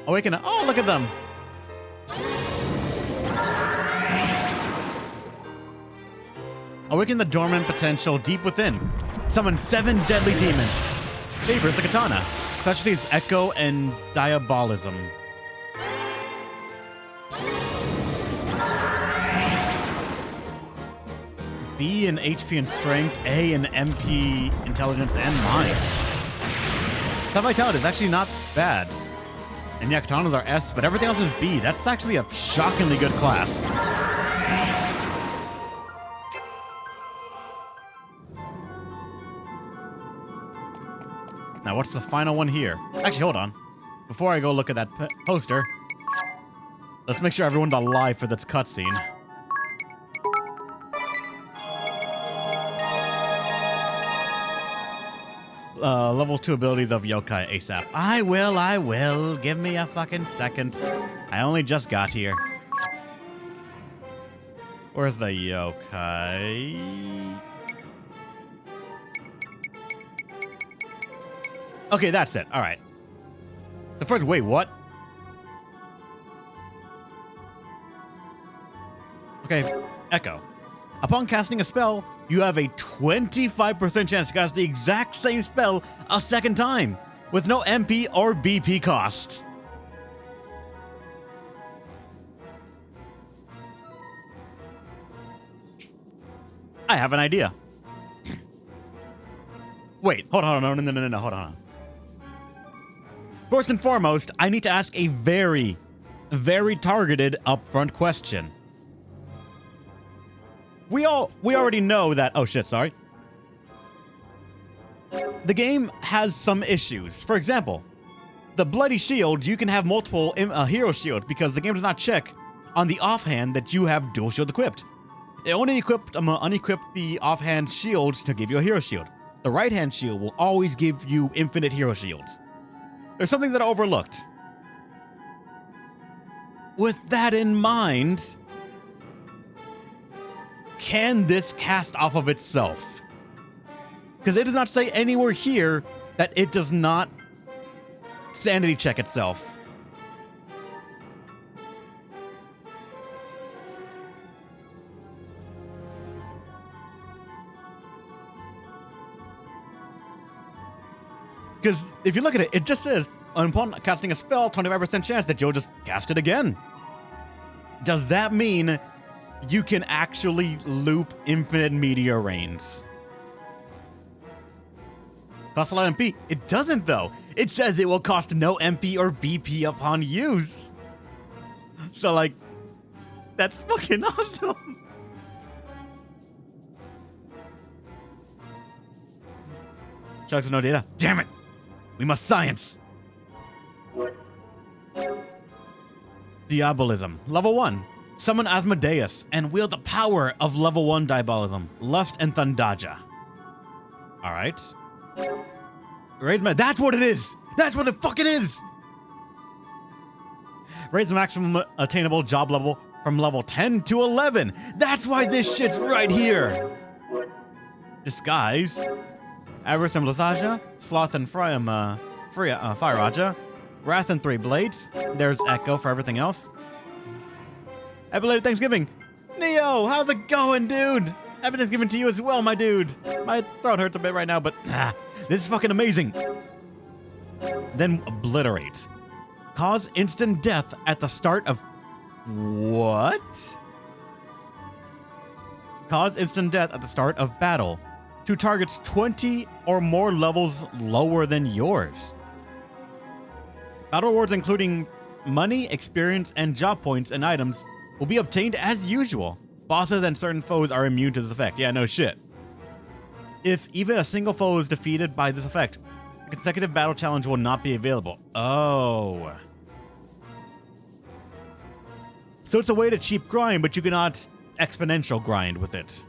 Awaken. Oh, look at them. Awaken the dormant potential deep within. Summon 7 deadly demons. Favors the katana. Specialties Echo and Diabolism. B in HP and Strength, A in MP, Intelligence, and Mind. That Vitality is actually not bad. And yeah, Katanas are S, but everything else is B. That's actually a shockingly good class. Now, what's the final one here? Actually, hold on. Before I go look at that poster, let's make sure everyone's alive for this cutscene. Level 2 abilities of yokai ASAP. I will. Give me a fucking second. I only just got here. Where's the yokai? Okay, that's it. All right. The first, wait, what? Okay, Echo. Upon casting a spell, you have a 25% chance to cast the exact same spell a second time, with no MP or BP cost. I have an idea. Wait, hold on, no, hold on. First and foremost, I need to ask a very, very targeted upfront question. We already know that, oh shit, sorry. The game has some issues. For example, the Bloody Shield, you can have multiple hero shield because the game does not check on the offhand that you have dual shield equipped. It only unequip the offhand shields to give you a hero shield. The right hand shield will always give you infinite hero shields. There's something that I overlooked. With that in mind, can this cast off of itself? Because it does not say anywhere here that it does not sanity check itself. Because if you look at it, it just says, upon casting a spell, 25% chance that you'll just cast it again. Does that mean you can actually loop infinite meteor rains? Cost a lot of MP? It doesn't, though. It says it will cost no MP or BP upon use. So, like, that's fucking awesome. Chucks with no data. Damn it. We must science. Diabolism. Level 1. Summon Asmodeus and wield the power of level 1 Diabolism. Lust and Thundaja. Alright. Raise my... That's what it is! That's what it fucking is! Raise the maximum attainable job level from level 10 to 11. That's why this shit's right here. Disguise. Avarice and Blazaja, Sloth and Fire Raja, Wrath and 3 Blades. There's Echo for everything else. Happy belated Thanksgiving. Neo, how's it going, dude? Happy Thanksgiving to you as well, my dude. My throat hurts a bit right now, but this is fucking amazing. Then Obliterate. Cause instant death at the start of... What? Cause instant death at the start of battle to targets 20 or more levels lower than yours. Battle rewards including money, experience, and job points and items will be obtained as usual. Bosses and certain foes are immune to this effect. Yeah, no shit. If even a single foe is defeated by this effect, a consecutive battle challenge will not be available. Oh. So it's a way to cheap grind, but you cannot exponential grind with it.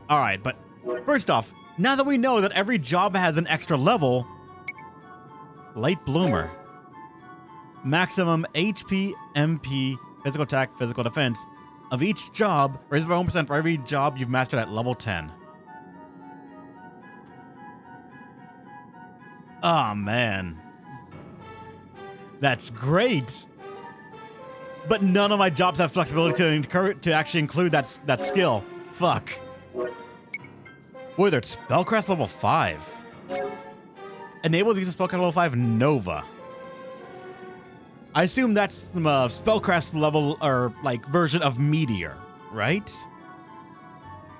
Alright, but first off, now that we know that every job has an extra level, Light Bloomer. Maximum HP, MP, physical attack, physical defense of each job raises by 1% for every job you've mastered at level 10. Oh, man. That's great. But none of my jobs have flexibility to actually include that skill. Fuck. Wait, it's Spellcraft level 5. Enable the use of Spellcraft level 5 Nova. I assume that's the Spellcraft level, or like version of Meteor, right?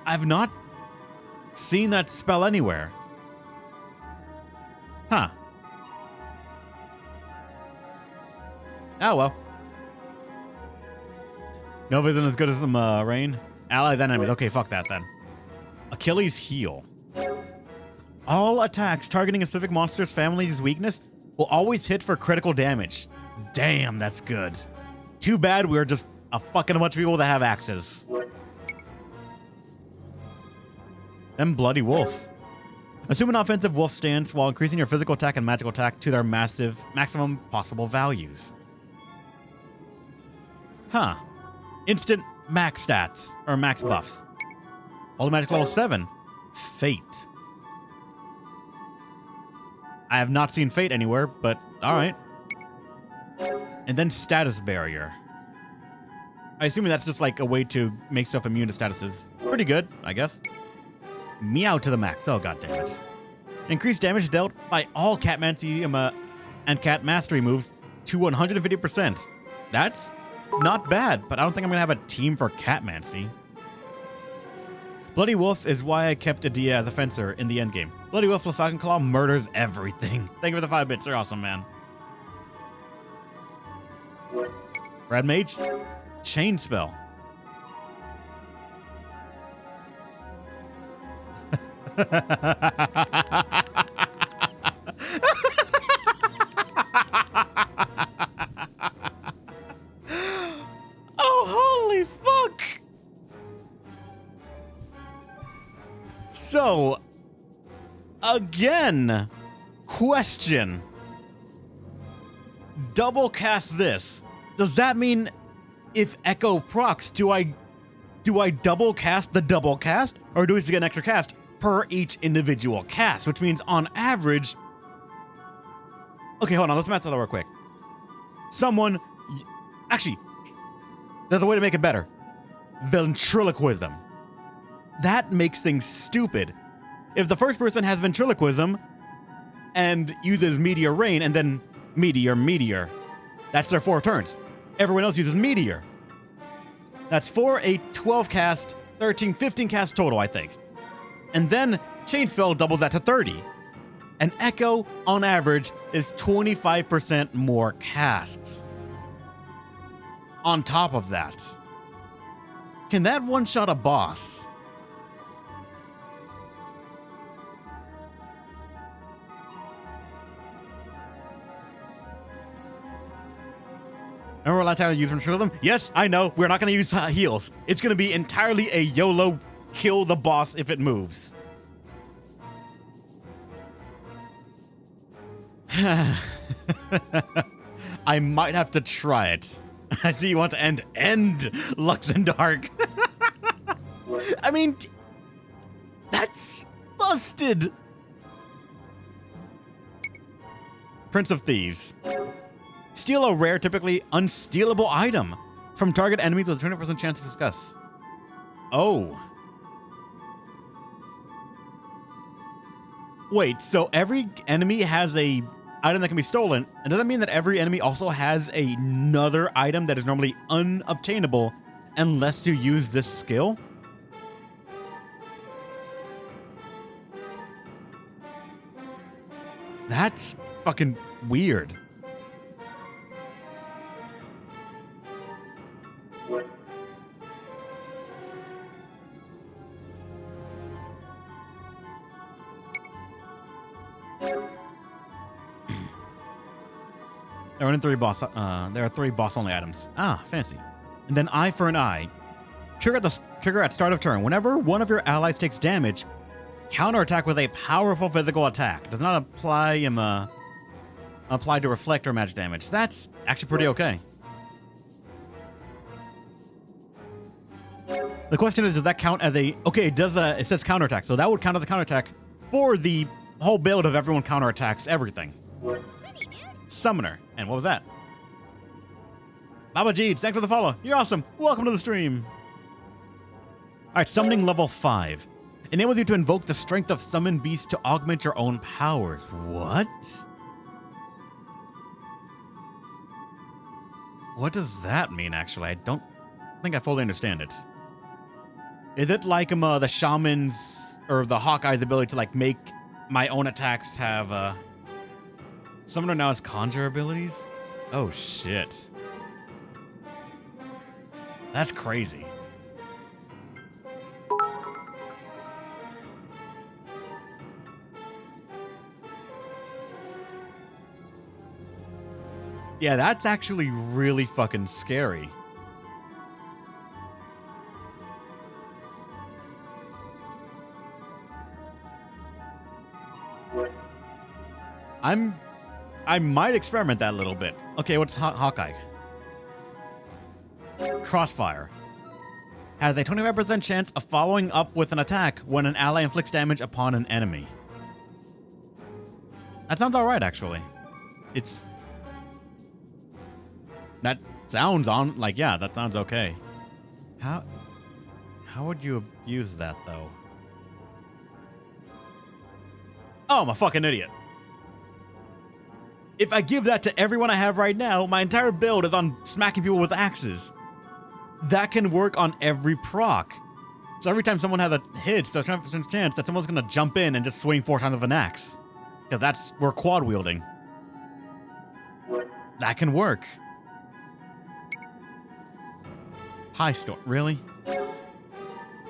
I've not seen that spell anywhere. Huh. Oh well. Nova isn't as good as some Rain. Ally then enemy. Okay, fuck that then. Achilles Heel. All attacks targeting a specific monster's family's weakness will always hit for critical damage. Damn, that's good. Too bad we're just a fucking bunch of people that have axes. Then Bloody Wolf. Assume an offensive wolf stance while increasing your physical attack and magical attack to their maximum possible values. Huh. Instant max stats, or max buffs. All magic level 7. Fate. I have not seen Fate anywhere, but alright. And then Status Barrier. I assume that's just like a way to make stuff immune to statuses. Pretty good, I guess. Meow to the max. Oh, god damn it. Increased damage dealt by all Catmancy and Cat Mastery moves to 150%. That's not bad, but I don't think I'm going to have a team for Catmancy. Bloody Wolf is why I kept Adia as a fencer in the endgame. Bloody Wolf plus Falcon Claw murders everything. Thank you for the 5 bits. You're awesome, man. Brad Mage, Chain Spell. Oh, holy fuck! So, again, question. Double cast this. Does that mean if Echo procs, do I double cast the double cast, or do we just get an extra cast per each individual cast? Which means on average. Okay, hold on. Let's math that out real quick. Actually, there's a way to make it better. Ventriloquism. That makes things stupid. If the first person has ventriloquism and uses Meteor Rain and then Meteor, that's their 4 turns. Everyone else uses Meteor. That's 4, 8, 12 cast, 13, 15 cast total, I think. And then Chain Spell doubles that to 30. And Echo, on average, is 25% more casts. On top of that, can that one-shot a boss? Remember last time I used Ventriloquism? Yes, I know. We're not going to use heals. It's going to be entirely a YOLO kill the boss if it moves. I might have to try it. I see you want to end Lux and Dark. I mean, that's busted. Prince of Thieves. Steal a rare, typically unstealable item from target enemies with a 20% chance to discuss. Oh. Wait, so every enemy has a item that can be stolen, and does that mean that every enemy also has another item that is normally unobtainable unless you use this skill? That's fucking weird. There are 3 boss only items. Ah, fancy. And then Eye for an Eye. Trigger at start of turn. Whenever one of your allies takes damage, counterattack with a powerful physical attack. Does not apply to reflect or match damage. That's actually pretty okay. The question is, does that count as a... Okay, it says counterattack, so that would count as a counterattack for the whole build of everyone counterattacks everything. Summoner. And what was that? Baba Jeed, thanks for the follow. You're awesome. Welcome to the stream. Alright, summoning level 5. Enables you to invoke the strength of summon beasts to augment your own powers. What? What does that mean, actually? I don't think I fully understand it. Is it like the shaman's or the Hawkeye's ability to like make my own attacks have Summoner now has conjure abilities? Oh shit. That's crazy. Yeah, that's actually really fucking scary. I might experiment that a little bit. Okay, what's Hawkeye? Crossfire. Has a 25% chance of following up with an attack when an ally inflicts damage upon an enemy. That sounds alright, actually. That sounds that sounds okay. How would you abuse that, though? Oh, I'm a fucking idiot. If I give that to everyone I have right now, my entire build is on smacking people with axes. That can work on every proc. So every time someone has a hit, there's a 20% chance that someone's going to jump in and just swing 4 times with an axe. Because we're quad wielding. That can work. Pie store, really?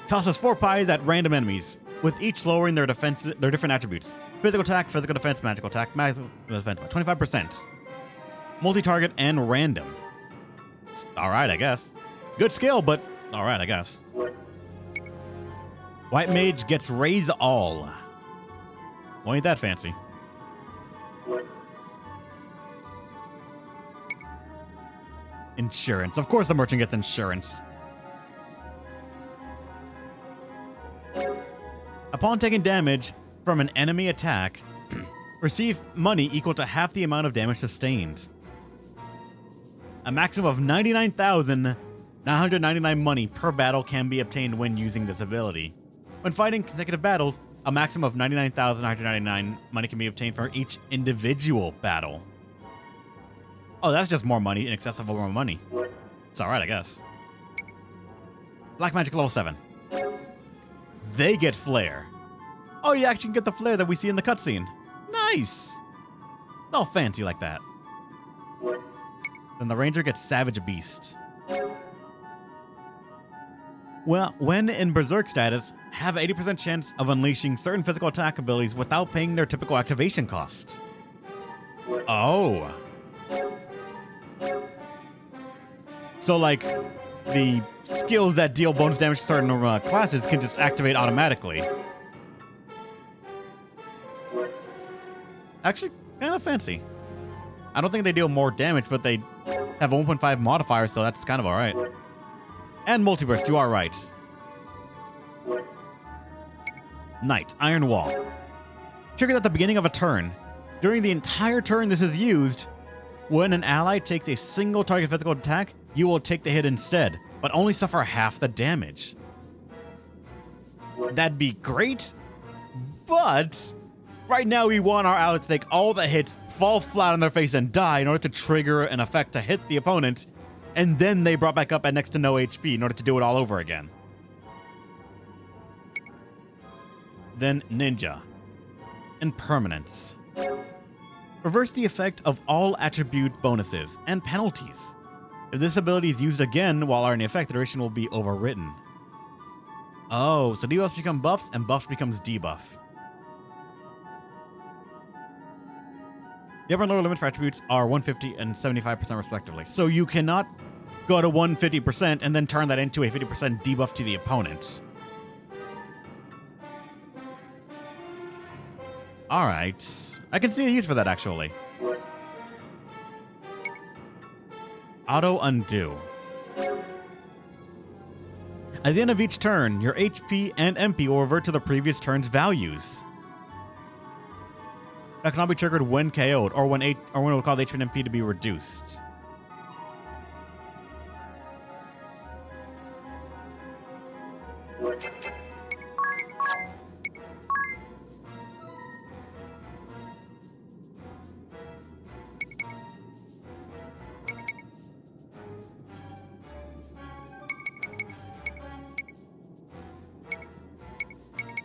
Tosses 4 pies at random enemies, with each lowering their different attributes. Physical attack, physical defense, magical attack, magical defense, 25%. Multi-target and random. Alright, I guess. Good skill, but alright, I guess. White Mage gets raise all. Well, ain't that fancy. Insurance. Of course the merchant gets insurance. Upon taking damage from an enemy attack, receive money equal to half the amount of damage sustained. A maximum of 99,999 money per battle can be obtained when using this ability. When fighting consecutive battles, a maximum of 99,999 money can be obtained for each individual battle. Oh, that's just more money in excess of more money. It's alright, I guess. Black Magic level 7. They get Flare. Oh, you actually can get the flare that we see in the cutscene. Nice! It's all fancy like that. Then the Ranger gets Savage Beast. Well, when in Berserk status, have an 80% chance of unleashing certain physical attack abilities without paying their typical activation costs. Oh. So, like, the skills that deal bonus damage to certain classes can just activate automatically. Actually, kind of fancy. I don't think they deal more damage, but they have a 1.5 modifier, so that's kind of alright. And Multiburst, you are right. Knight, Iron Wall. Triggered at the beginning of a turn. During the entire turn this is used, when an ally takes a single target physical attack, you will take the hit instead, but only suffer half the damage. That'd be great, but right now we want our ally to take all the hits, fall flat on their face, and die in order to trigger an effect to hit the opponent, and then they brought back up at next to no HP in order to do it all over again. Then Ninja. Impermanence. Reverse the effect of all attribute bonuses and penalties. If this ability is used again while in effect, the duration will be overwritten. Oh, so debuffs become buffs and buffs becomes debuff. The upper and lower limits for attributes are 150 and 75% respectively. So you cannot go to 150% and then turn that into a 50% debuff to the opponent. Alright. I can see a use for that, actually. Auto Undo. At the end of each turn, your HP and MP will revert to the previous turn's values. That cannot be triggered when KO'd, or when it will cause HP and MP to be reduced.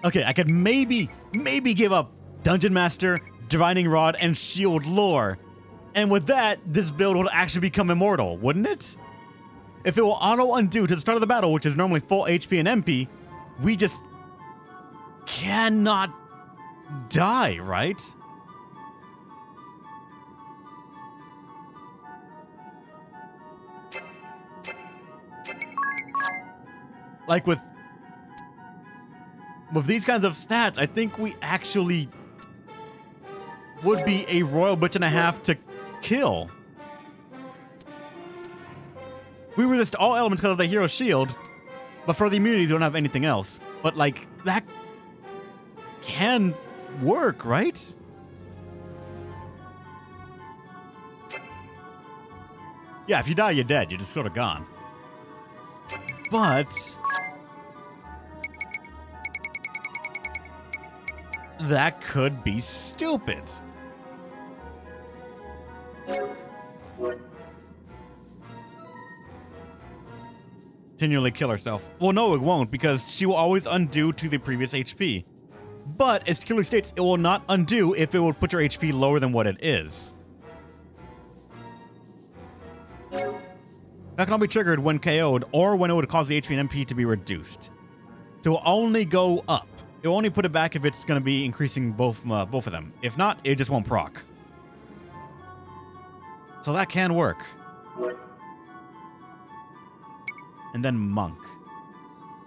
Okay, I could maybe give up Dungeon Master, Divining Rod, and Shield lore. And with that, this build will actually become immortal, wouldn't it? If it will auto-undo to the start of the battle, which is normally full HP and MP, we just cannot die, right? Like with these kinds of stats, I think we actually would be a royal bitch and a half to kill. We resist all elements because of the hero shield, but for the immunities, we don't have anything else. But, like, that can work, right? Yeah, if you die, you're dead. You're just sort of gone. But that could be stupid. Continually kill herself. Well, no, it won't, because she will always undo to the previous HP. But, as clearly states, it will not undo if it would put your HP lower than what it is. That can all be triggered when KO'd, or when it would cause the HP and MP to be reduced. So it will only go up. It will only put it back if it's going to be increasing both of them. If not, it just won't proc. So that can work. And then Monk.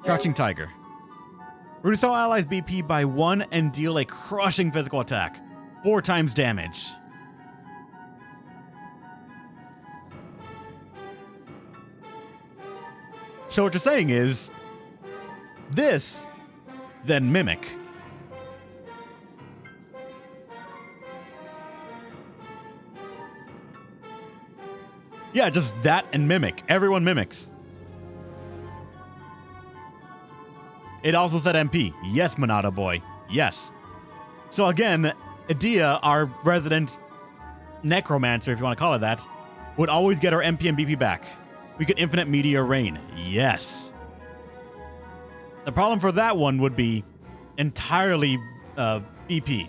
Crouching Tiger. Reduce all allies' BP by 1 and deal a crushing physical attack. 4 times damage. So what you're saying is, this, then Mimic. Yeah, just that and Mimic. Everyone mimics. It also said MP. Yes, Monado boy. Yes. So again, Edea, our resident necromancer, if you want to call it that, would always get our MP and BP back. We could infinite meteor rain. Yes. The problem for that one would be entirely BP.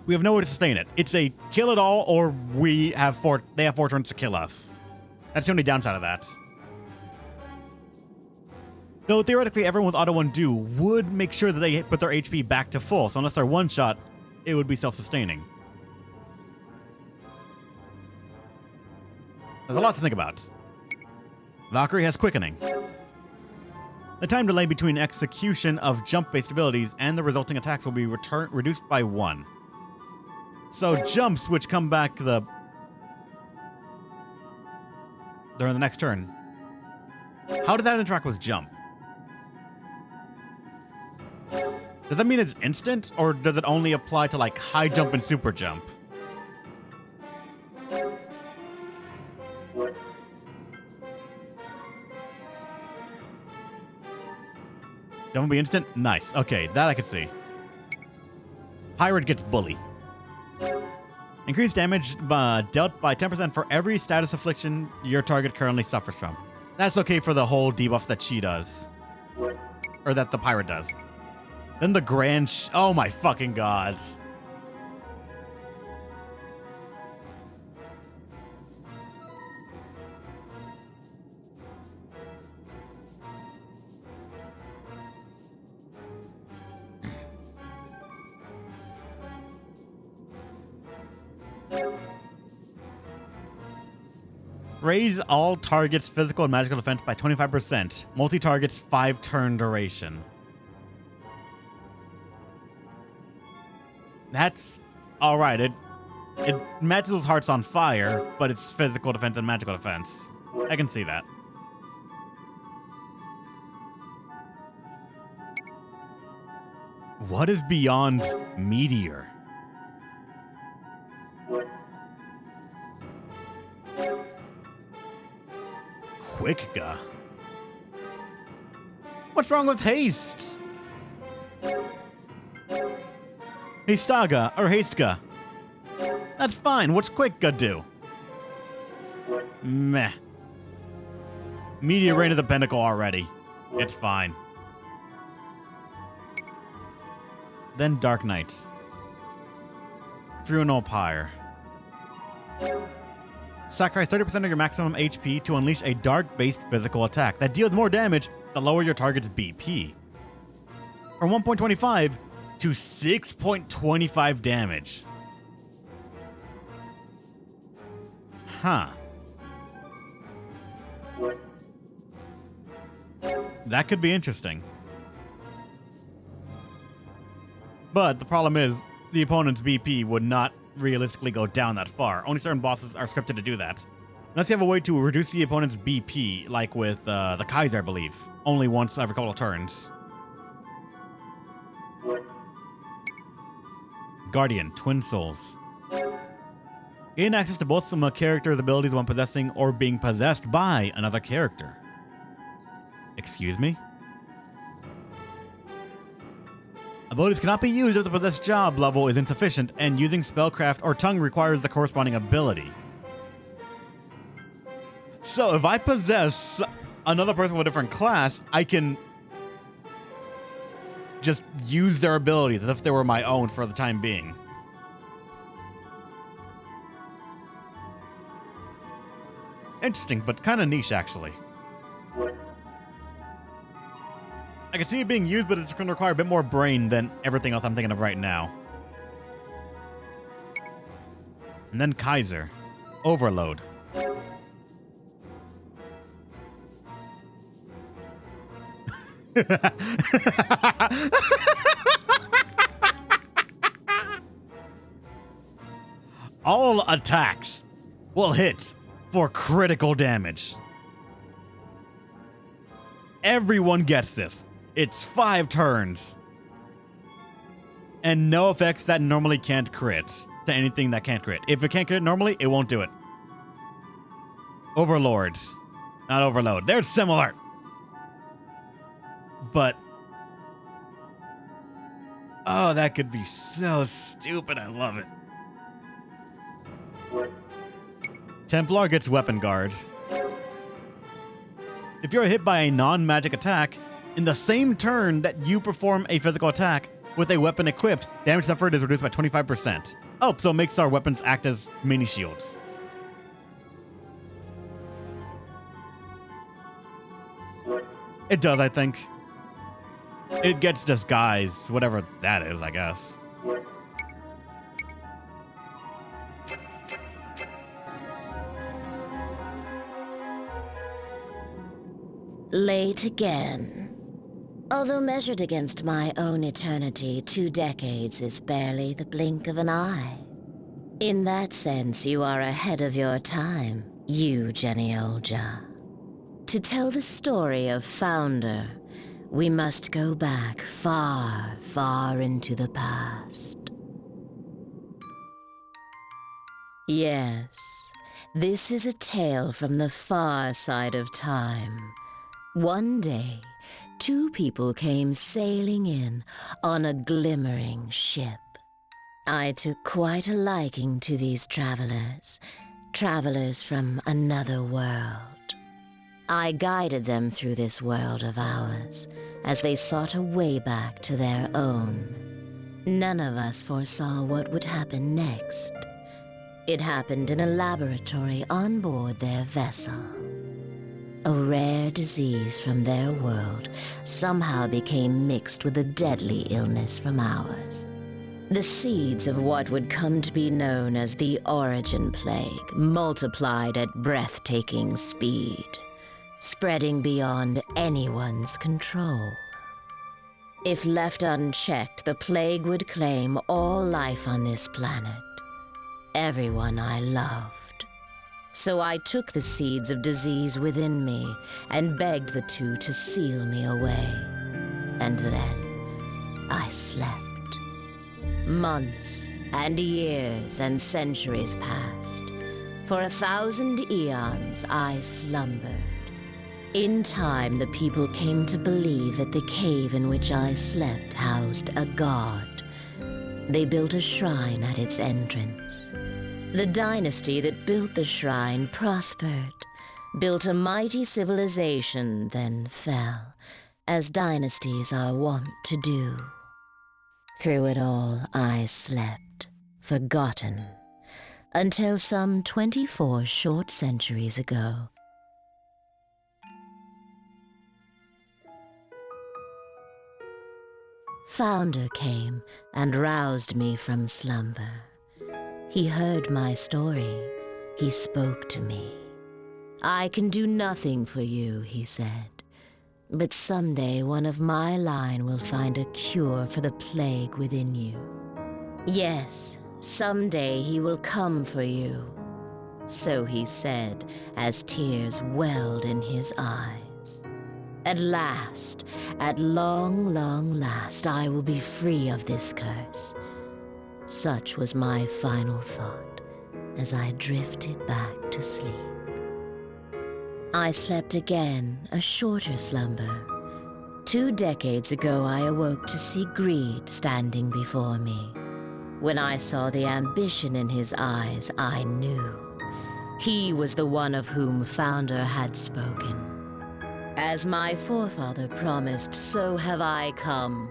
We have nowhere to sustain it. It's a kill it all, or they have 4 turns to kill us. That's the only downside of that. Though theoretically, everyone with auto undo would make sure that they put their HP back to full, so unless they're one shot, it would be self-sustaining. There's a lot to think about. Valkyrie has quickening. The time delay between execution of jump-based abilities and the resulting attacks will be reduced by 1. So jumps, which come back during the next turn. How does that interact with jump? Does that mean it's instant, or does it only apply to, like, high jump and super jump? Jump will be instant? Nice. Okay, that I could see. Pirate gets bully. Increased damage dealt by 10% for every status affliction your target currently suffers from. That's okay for the whole debuff that she does. Or that the pirate does. Then the Grand... oh my fucking god. Raise all targets' physical and magical defense by 25%. Multi-targets 5-turn duration. That's alright. It matches with Hearts on Fire, but it's physical defense and magical defense. I can see that. What is beyond Meteor? Quickga. What's wrong with Haste? Hastaga or Hasteга. That's fine. What's Quickga do? Meh. Meteor Rain of the Pinnacle already. It's fine. Then Dark Knight. Funeral Pyre. Sacrifice 30% of your maximum HP to unleash a dark-based physical attack that deals more damage the lower your target's BP. From 1.25 to 6.25 damage. Huh. That could be interesting. But the problem is, the opponent's BP would not realistically go down that far. Only certain bosses are scripted to do that. Unless you have a way to reduce the opponent's BP, like with the Kaiser, I believe. Only once every couple of turns. Guardian, Twin Souls. Gain access to both some character's abilities when possessing or being possessed by another character. Excuse me? Abilities cannot be used if the possessed job level is insufficient, and using spellcraft or tongue requires the corresponding ability. So if I possess another person with a different class, I can just use their abilities as if they were my own for the time being. Interesting, but kind of niche, actually. I can see it being used, but it's going to require a bit more brain than everything else I'm thinking of right now. And then Kaiser. Overload. All attacks will hit for critical damage. Everyone gets this. It's 5 turns. And no effects that normally can't crit to anything that can't crit. If it can't crit normally, it won't do it. Overlord. Not Overload. They're similar. But oh, that could be so stupid. I love it. Templar gets Weapon Guard. If you're hit by a non-magic attack, in the same turn that you perform a physical attack with a weapon equipped, damage suffered is reduced by 25%. Oh, so it makes our weapons act as mini shields. It does, I think. It gets disguise, whatever that is, I guess. Late again. Although measured against my own eternity, 2 decades is barely the blink of an eye. In that sense, you are ahead of your time, you Genealja. To tell the story of Founder, we must go back far, far into the past. Yes, this is a tale from the far side of time. One day, 2 people came sailing in on a glimmering ship. I took quite a liking to these travelers from another world. I guided them through this world of ours as they sought a way back to their own. None of us foresaw what would happen next. It happened in a laboratory on board their vessel. A rare disease from their world somehow became mixed with a deadly illness from ours. The seeds of what would come to be known as the Origin Plague multiplied at breathtaking speed, spreading beyond anyone's control. If left unchecked, the plague would claim all life on this planet, everyone I loved. So I took the seeds of disease within me and begged the 2 to seal me away. And then I slept. Months and years and centuries passed. For 1,000 eons I slumbered. In time, the people came to believe that the cave in which I slept housed a god. They built a shrine at its entrance. The dynasty that built the shrine prospered, built a mighty civilization, then fell, as dynasties are wont to do. Through it all, I slept, forgotten, until some 24 short centuries ago. Founder came and roused me from slumber. He heard my story. He spoke to me. I can do nothing for you, he said. But someday one of my line will find a cure for the plague within you. Yes, someday he will come for you. So he said, as tears welled in his eyes. At last, at long, long last, I will be free of this curse. Such was my final thought as I drifted back to sleep. I slept again, a shorter slumber. 2 decades ago, I awoke to see greed standing before me. When I saw the ambition in his eyes, I knew. He was the one of whom Founder had spoken. As my forefather promised, so have I come.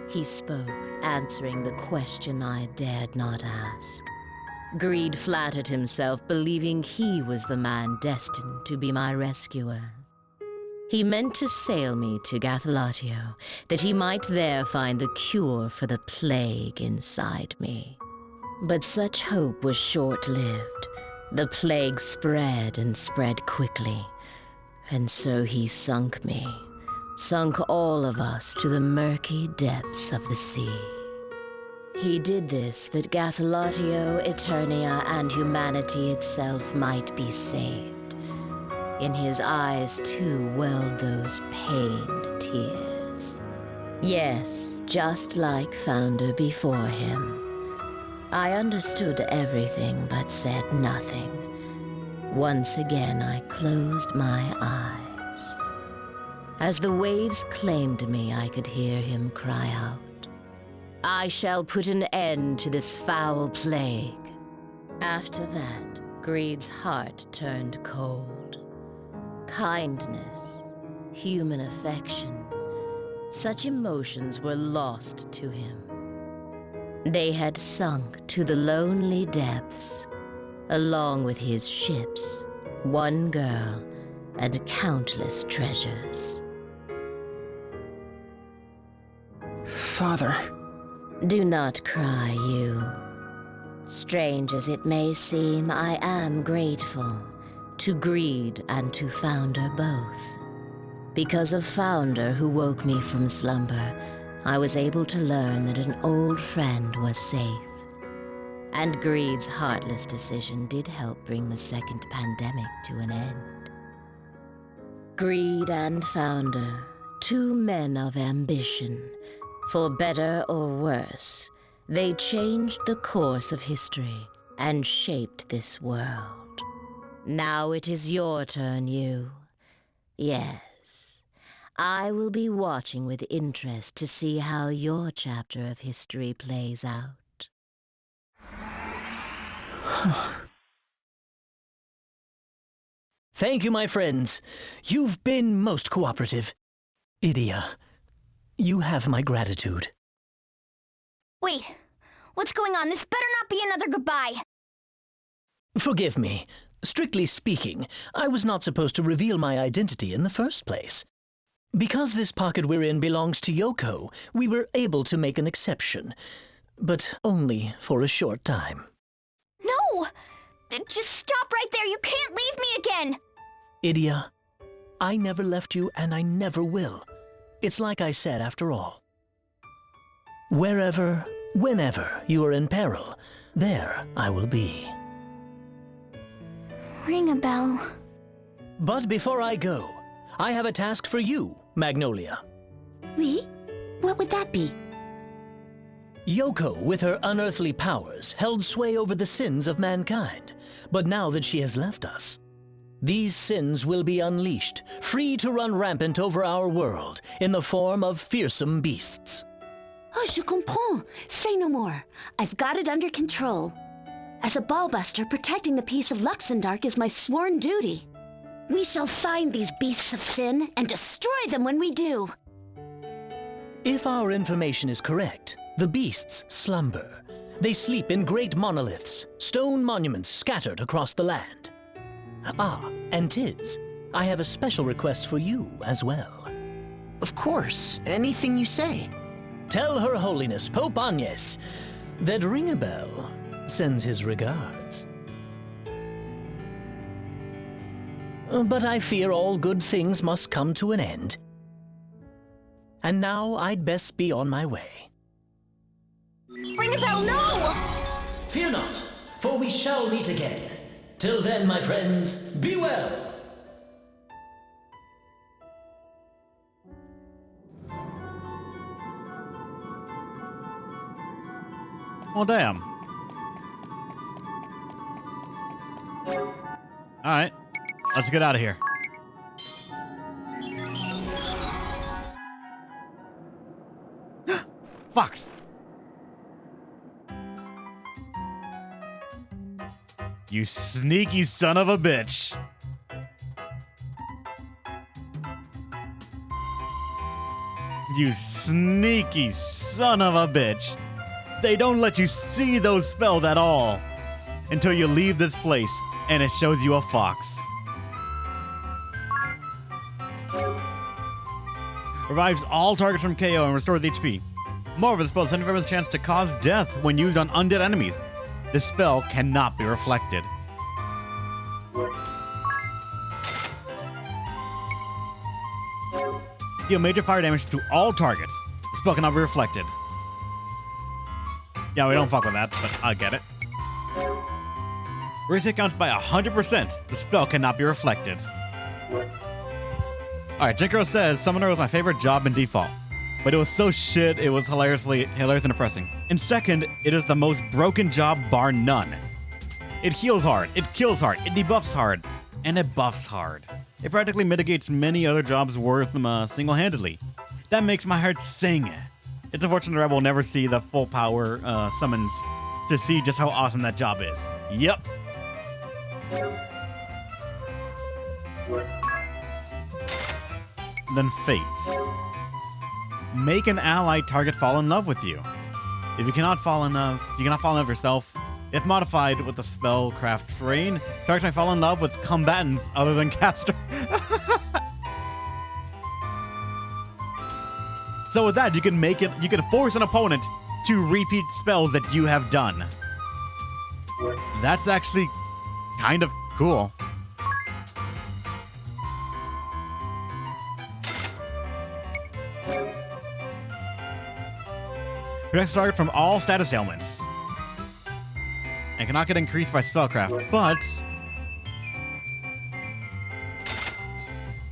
He spoke, answering the question I dared not ask. Greed flattered himself, believing he was the man destined to be my rescuer. He meant to sail me to Gathelatio, that he might there find the cure for the plague inside me. But such hope was short-lived. The plague spread and spread quickly, and so he sunk me, sunk all of us to the murky depths of the sea. He did this that Gathelatio, Eternia, and humanity itself might be saved. In his eyes, too, welled those pained tears. Yes, just like Founder before him. I understood everything but said nothing. Once again, I closed my eyes. As the waves claimed me, I could hear him cry out, "I shall put an end to this foul plague." After that, Greed's heart turned cold. Kindness, human affection, such emotions were lost to him. They had sunk to the lonely depths, along with his ships, one girl, and countless treasures. Father. Do not cry, you. Strange as it may seem, I am grateful. To Greed and to Founder both. Because of Founder, who woke me from slumber, I was able to learn that an old friend was safe. And Greed's heartless decision did help bring the second pandemic to an end. Greed and Founder, 2 men of ambition. For better or worse, they changed the course of history and shaped this world. Now it is your turn, you. Yes, I will be watching with interest to see how your chapter of history plays out. Thank you, my friends. You've been most cooperative. Idia, you have my gratitude. Wait, what's going on? This better not be another goodbye. Forgive me. Strictly speaking, I was not supposed to reveal my identity in the first place. Because this pocket we're in belongs to Yoko, we were able to make an exception, but only for a short time. No! Just stop right there. You can't leave me again. Idia, I never left you and I never will. It's like I said after all. Wherever, whenever you are in peril, there I will be. Ring a bell. But before I go, I have a task for you, Magnolia. Me? What would that be? Yoko, with her unearthly powers, held sway over the sins of mankind. But now that she has left us, these sins will be unleashed, free to run rampant over our world, in the form of fearsome beasts. Oh, je comprends. Say no more. I've got it under control. As a ballbuster, protecting the peace of Luxendark is my sworn duty. We shall find these beasts of sin and destroy them when we do. If our information is correct, the beasts slumber. They sleep in great monoliths, stone monuments scattered across the land. Ah, and Tiz, I have a special request for you as well. Of course, anything you say. Tell Her Holiness Pope Agnes that Ringabel sends his regards. But I fear all good things must come to an end. And now I'd best be on my way. Ring a bell, no! Fear not, for we shall meet again. Till then, my friends, be well! Well, damn. Alright. Let's get out of here. fox! You sneaky son of a bitch. You sneaky son of a bitch. They don't let you see those spells at all until you leave this place and it shows you a fox. Revives all targets from KO and restores HP. Moreover, the spell has 75% chance to cause death when used on undead enemies. This spell cannot be reflected. Deal major fire damage to all targets. The spell cannot be reflected. Yeah, we don't fuck with that, but I get it. Raise hit counts by 100%. The spell cannot be reflected. Alright, Jinkro says, Summoner was my favorite job in default. But it was so shit, it was hilarious and depressing. And second, it is the most broken job bar none. It heals hard, it kills hard, it debuffs hard, and it buffs hard. It practically mitigates many other jobs worth them single-handedly. That makes my heart sing. It's unfortunate that I will never see the full power summons to see just how awesome that job is. Yep. Then Fates. Make an ally target fall in love with you. If you cannot fall in love, yourself. If modified with the spellcraft terrain, targets may fall in love with combatants other than caster. So with that, you can force an opponent to repeat spells that you have done. That's actually kind of cool. Protects the target from all status ailments. And cannot get increased by spellcraft, but...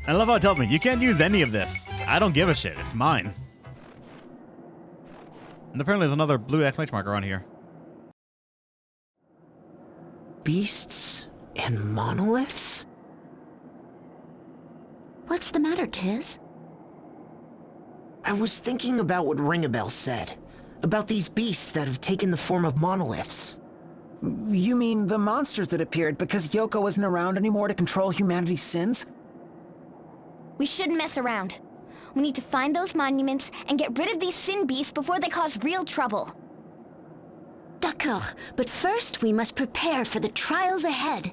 I love how it tells me, you can't use any of this. I don't give a shit, it's mine. And apparently there's another blue exclamation mark around here. Beasts and monoliths? What's the matter, Tiz? I was thinking about what Ringabel said. About these beasts that have taken the form of monoliths. You mean the monsters that appeared because Yoko isn't around anymore to control humanity's sins? We shouldn't mess around. We need to find those monuments and get rid of these sin beasts before they cause real trouble. D'accord, but first we must prepare for the trials ahead.